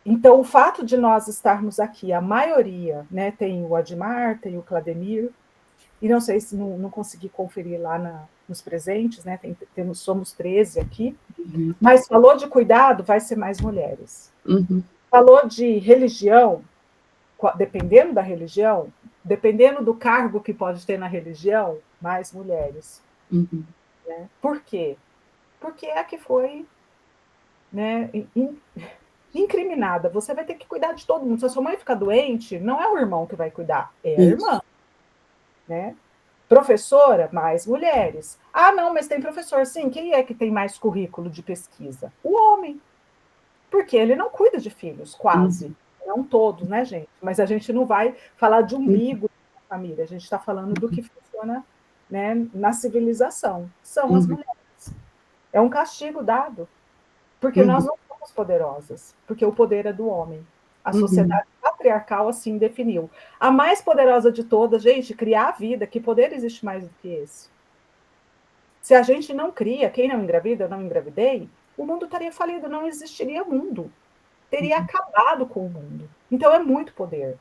Então, o fato de nós estarmos aqui, a maioria, né, tem o Admar, tem o Clademir, e não sei se não consegui conferir lá nos presentes, né, somos 13 aqui, Uhum. mas falou de cuidado, vai ser mais mulheres. Uhum. Falou de religião, dependendo da religião, dependendo do cargo que pode ter na religião, mais mulheres. Uhum. Né? Por quê? Porque é a que foi, né, incriminada. Você vai ter que cuidar de todo mundo. Se a sua mãe ficar doente, não é o irmão que vai cuidar, é a irmã. Né? Professora, mais mulheres. Ah, não, mas tem professor. Sim, quem é que tem mais currículo de pesquisa? O homem. Porque ele não cuida de filhos, quase. Uhum. Não todos, né, gente? Mas a gente não vai falar de umbigo da família. A gente está falando do que funciona, né, na civilização. São as mulheres. É um castigo dado. Porque nós não somos poderosas. Porque o poder é do homem. A sociedade patriarcal assim definiu. A mais poderosa de todas, gente, criar a vida. Que poder existe mais do que esse? Se a gente não cria, quem não engravida, eu não engravidei, o mundo estaria falido, não existiria mundo. Teria acabado com o mundo. Então é muito poder.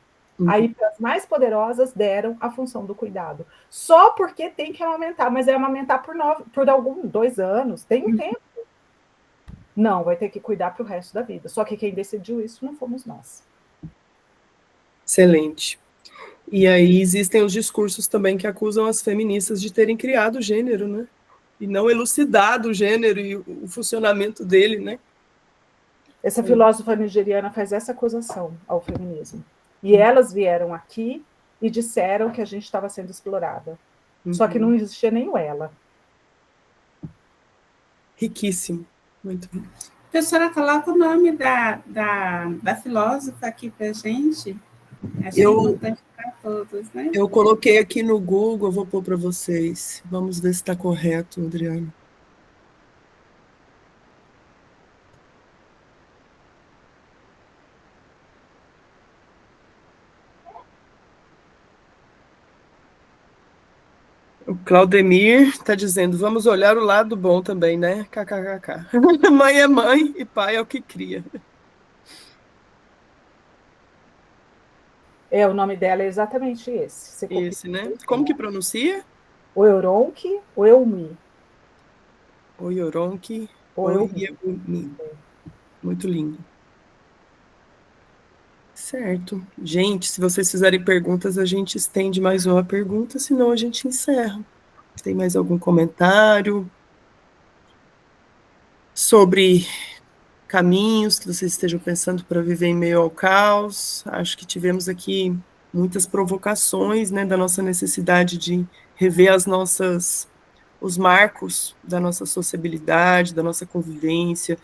Aí, para as mais poderosas, deram a função do cuidado. Só porque tem que amamentar, mas é amamentar por 2 anos, tem um tempo. Não, vai ter que cuidar para o resto da vida. Só que quem decidiu isso não fomos nós. Excelente. E aí existem os discursos também que acusam as feministas de terem criado o gênero, né? E não elucidado o gênero e o funcionamento dele, né? Essa filósofa nigeriana faz essa acusação ao feminismo. E elas vieram aqui e disseram que a gente estava sendo explorada. Só que não existia nem ela. Riquíssimo. Muito bom. Professora, coloca o nome da filósofa aqui para a gente. Acho que é importante para todos, né? Eu coloquei aqui no Google, eu vou pôr para vocês. Vamos ver se está correto, Adriana. O Claudemir está dizendo, vamos olhar o lado bom também, né? KKKK. Mãe é mãe e pai é o que cria. O nome dela é exatamente esse. Esse, né? Como que pronuncia? Oeronki, Oeumi. Oyoronki, Oyeumi. Muito lindo. Certo. Gente, se vocês fizerem perguntas, a gente estende mais uma pergunta, senão a gente encerra. Tem mais algum comentário sobre caminhos que vocês estejam pensando para viver em meio ao caos? Acho que tivemos aqui muitas provocações, né, da nossa necessidade de rever os marcos da nossa sociabilidade, da nossa convivência,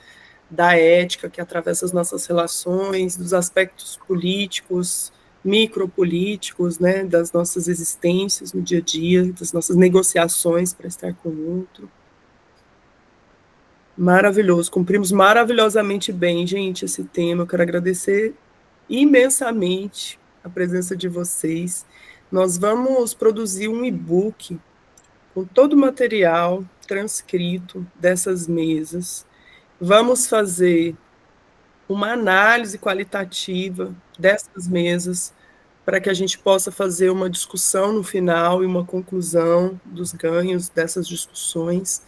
da ética que atravessa as nossas relações, dos aspectos políticos, micropolíticos, né, das nossas existências no dia a dia, das nossas negociações para estar com o outro. Maravilhoso, cumprimos maravilhosamente bem, gente, esse tema. Eu quero agradecer imensamente a presença de vocês. Nós vamos produzir um e-book com todo o material transcrito dessas mesas. Vamos fazer uma análise qualitativa dessas mesas para que a gente possa fazer uma discussão no final e uma conclusão dos ganhos dessas discussões.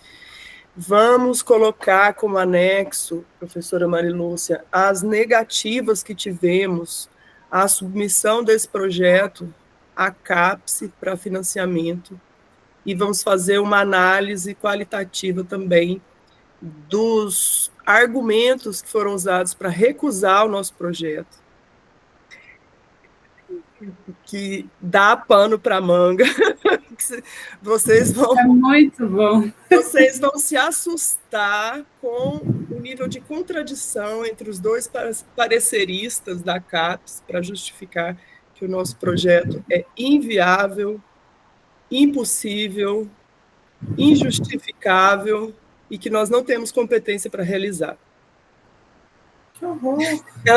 Vamos colocar como anexo, professora Marilúcia, as negativas que tivemos à submissão desse projeto à CAPES para financiamento, e vamos fazer uma análise qualitativa também dos argumentos que foram usados para recusar o nosso projeto, que dá pano para manga. Vocês vão, é muito bom. Vocês vão se assustar com o nível de contradição entre os dois pareceristas da CAPES para justificar que o nosso projeto é inviável, impossível, injustificável e que nós não temos competência para realizar. Que horror! Que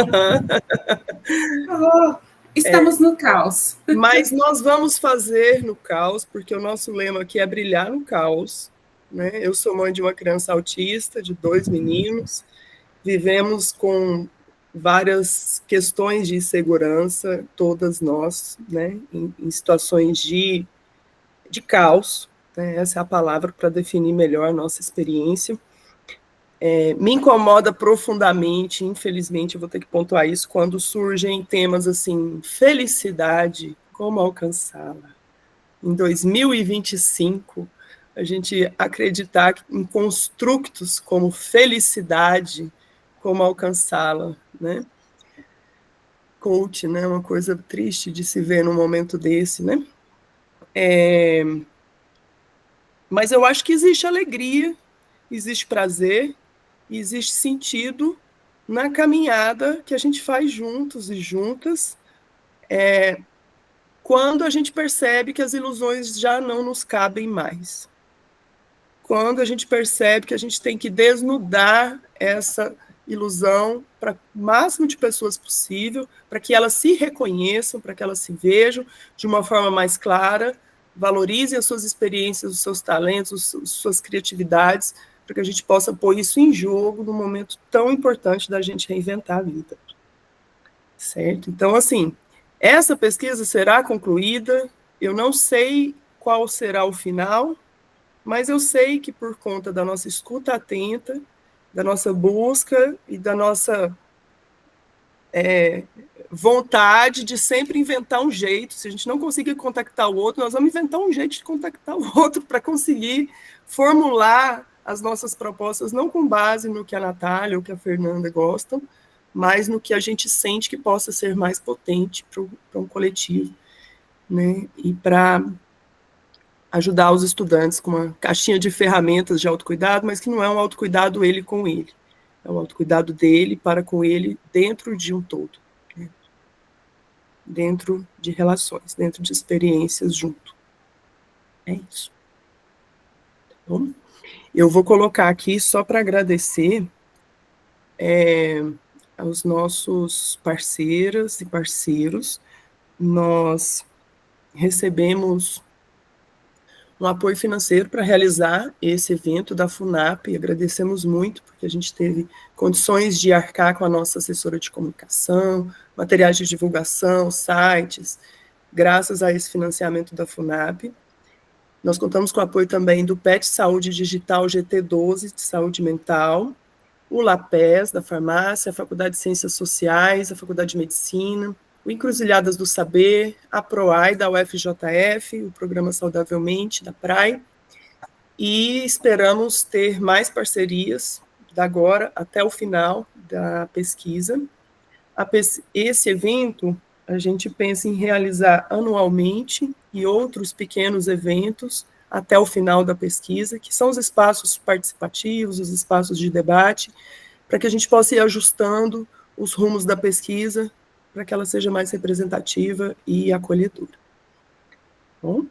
horror! Estamos no caos. Mas nós vamos fazer no caos, porque o nosso lema aqui é brilhar no caos. Né? Eu sou mãe de uma criança autista, de 2 meninos, vivemos com várias questões de segurança, todas nós, né? em situações de caos, né? Essa é a palavra para definir melhor a nossa experiência. Me incomoda profundamente, infelizmente, eu vou ter que pontuar isso, quando surgem temas assim, felicidade, como alcançá-la? Em 2025, a gente acreditar em construtos como felicidade, como alcançá-la, né? Coach, né? Uma coisa triste de se ver num momento desse, né? Mas eu acho que existe alegria, existe prazer, existe sentido na caminhada que a gente faz juntos e juntas, quando a gente percebe que as ilusões já não nos cabem mais. Quando a gente percebe que a gente tem que desnudar essa ilusão para o máximo de pessoas possível, para que elas se reconheçam, para que elas se vejam de uma forma mais clara, valorizem as suas experiências, os seus talentos, as suas criatividades, para que a gente possa pôr isso em jogo num momento tão importante da gente reinventar a vida. Certo? Então, assim, essa pesquisa será concluída, eu não sei qual será o final, mas eu sei que por conta da nossa escuta atenta, da nossa busca e da nossa vontade de sempre inventar um jeito, se a gente não conseguir contactar o outro, nós vamos inventar um jeito de contactar o outro para conseguir formular as nossas propostas, não com base no que a Natália ou que a Fernanda gostam, mas no que a gente sente que possa ser mais potente para um coletivo, né? E para ajudar os estudantes com uma caixinha de ferramentas de autocuidado, mas que não é um autocuidado ele com ele, é um autocuidado dele para com ele dentro de um todo, né? Dentro de relações, dentro de experiências junto. É isso. Tá bom? Eu vou colocar aqui só para agradecer aos nossos parceiras e parceiros. Nós recebemos um apoio financeiro para realizar esse evento da FUNAP, e agradecemos muito, porque a gente teve condições de arcar com a nossa assessora de comunicação, materiais de divulgação, sites, graças a esse financiamento da FUNAP. Nós contamos com o apoio também do PET Saúde Digital GT12, de saúde mental, o LAPES, da farmácia, a Faculdade de Ciências Sociais, a Faculdade de Medicina, o Encruzilhadas do Saber, a PROAI da UFJF, o Programa Saudavelmente da PRAE, e esperamos ter mais parcerias da agora até o final da pesquisa. Esse evento a gente pensa em realizar anualmente e outros pequenos eventos até o final da pesquisa, que são os espaços participativos, os espaços de debate, para que a gente possa ir ajustando os rumos da pesquisa para que ela seja mais representativa e acolhedora. Bom,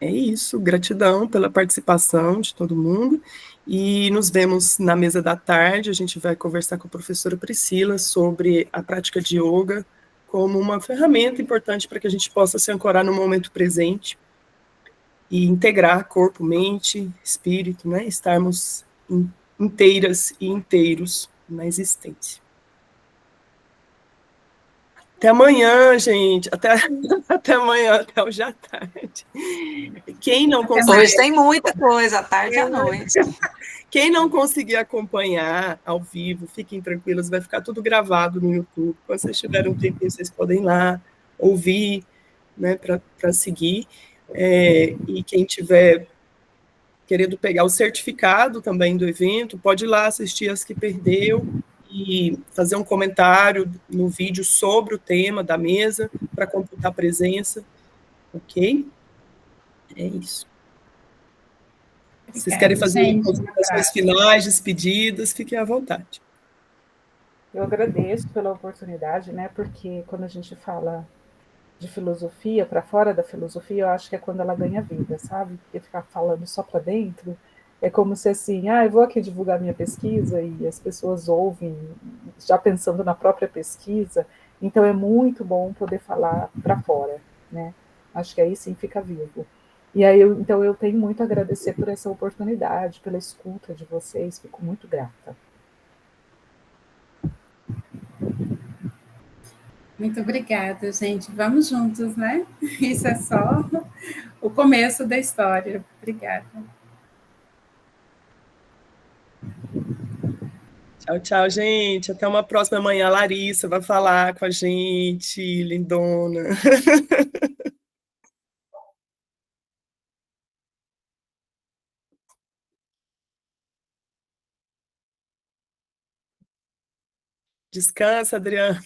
é isso. Gratidão pela participação de todo mundo. E nos vemos na mesa da tarde. A gente vai conversar com a professora Priscila sobre a prática de yoga como uma ferramenta importante para que a gente possa se ancorar no momento presente e integrar corpo, mente, espírito, né? Estarmos inteiras e inteiros na existência. Até amanhã, gente. Até amanhã, até hoje à tarde. Quem não conseguir, Hoje tem muita coisa, à tarde e à noite. quem não conseguir acompanhar ao vivo, fiquem tranquilos, vai ficar tudo gravado no YouTube. Quando vocês tiverem um tempinho, vocês podem ir lá ouvir, né, para seguir. E quem tiver querendo pegar o certificado também do evento, pode ir lá assistir as que perdeu e fazer um comentário no vídeo sobre o tema da mesa para computar a presença, ok? É isso. Vocês querem fazer considerações finais, despedidas, fiquem à vontade. Eu agradeço pela oportunidade, né? Porque quando a gente fala de filosofia, para fora da filosofia, eu acho que é quando ela ganha vida, sabe? Porque ficar falando só para dentro é como se assim, eu vou aqui divulgar minha pesquisa e as pessoas ouvem já pensando na própria pesquisa. Então é muito bom poder falar para fora, né? Acho que aí sim fica vivo. E aí então eu tenho muito a agradecer por essa oportunidade, pela escuta de vocês, fico muito grata. Muito obrigada, gente. Vamos juntos, né? Isso é só o começo da história. Obrigada. Tchau, tchau, gente. Até uma próxima manhã. A Larissa vai falar com a gente, lindona. Descansa, Adriana.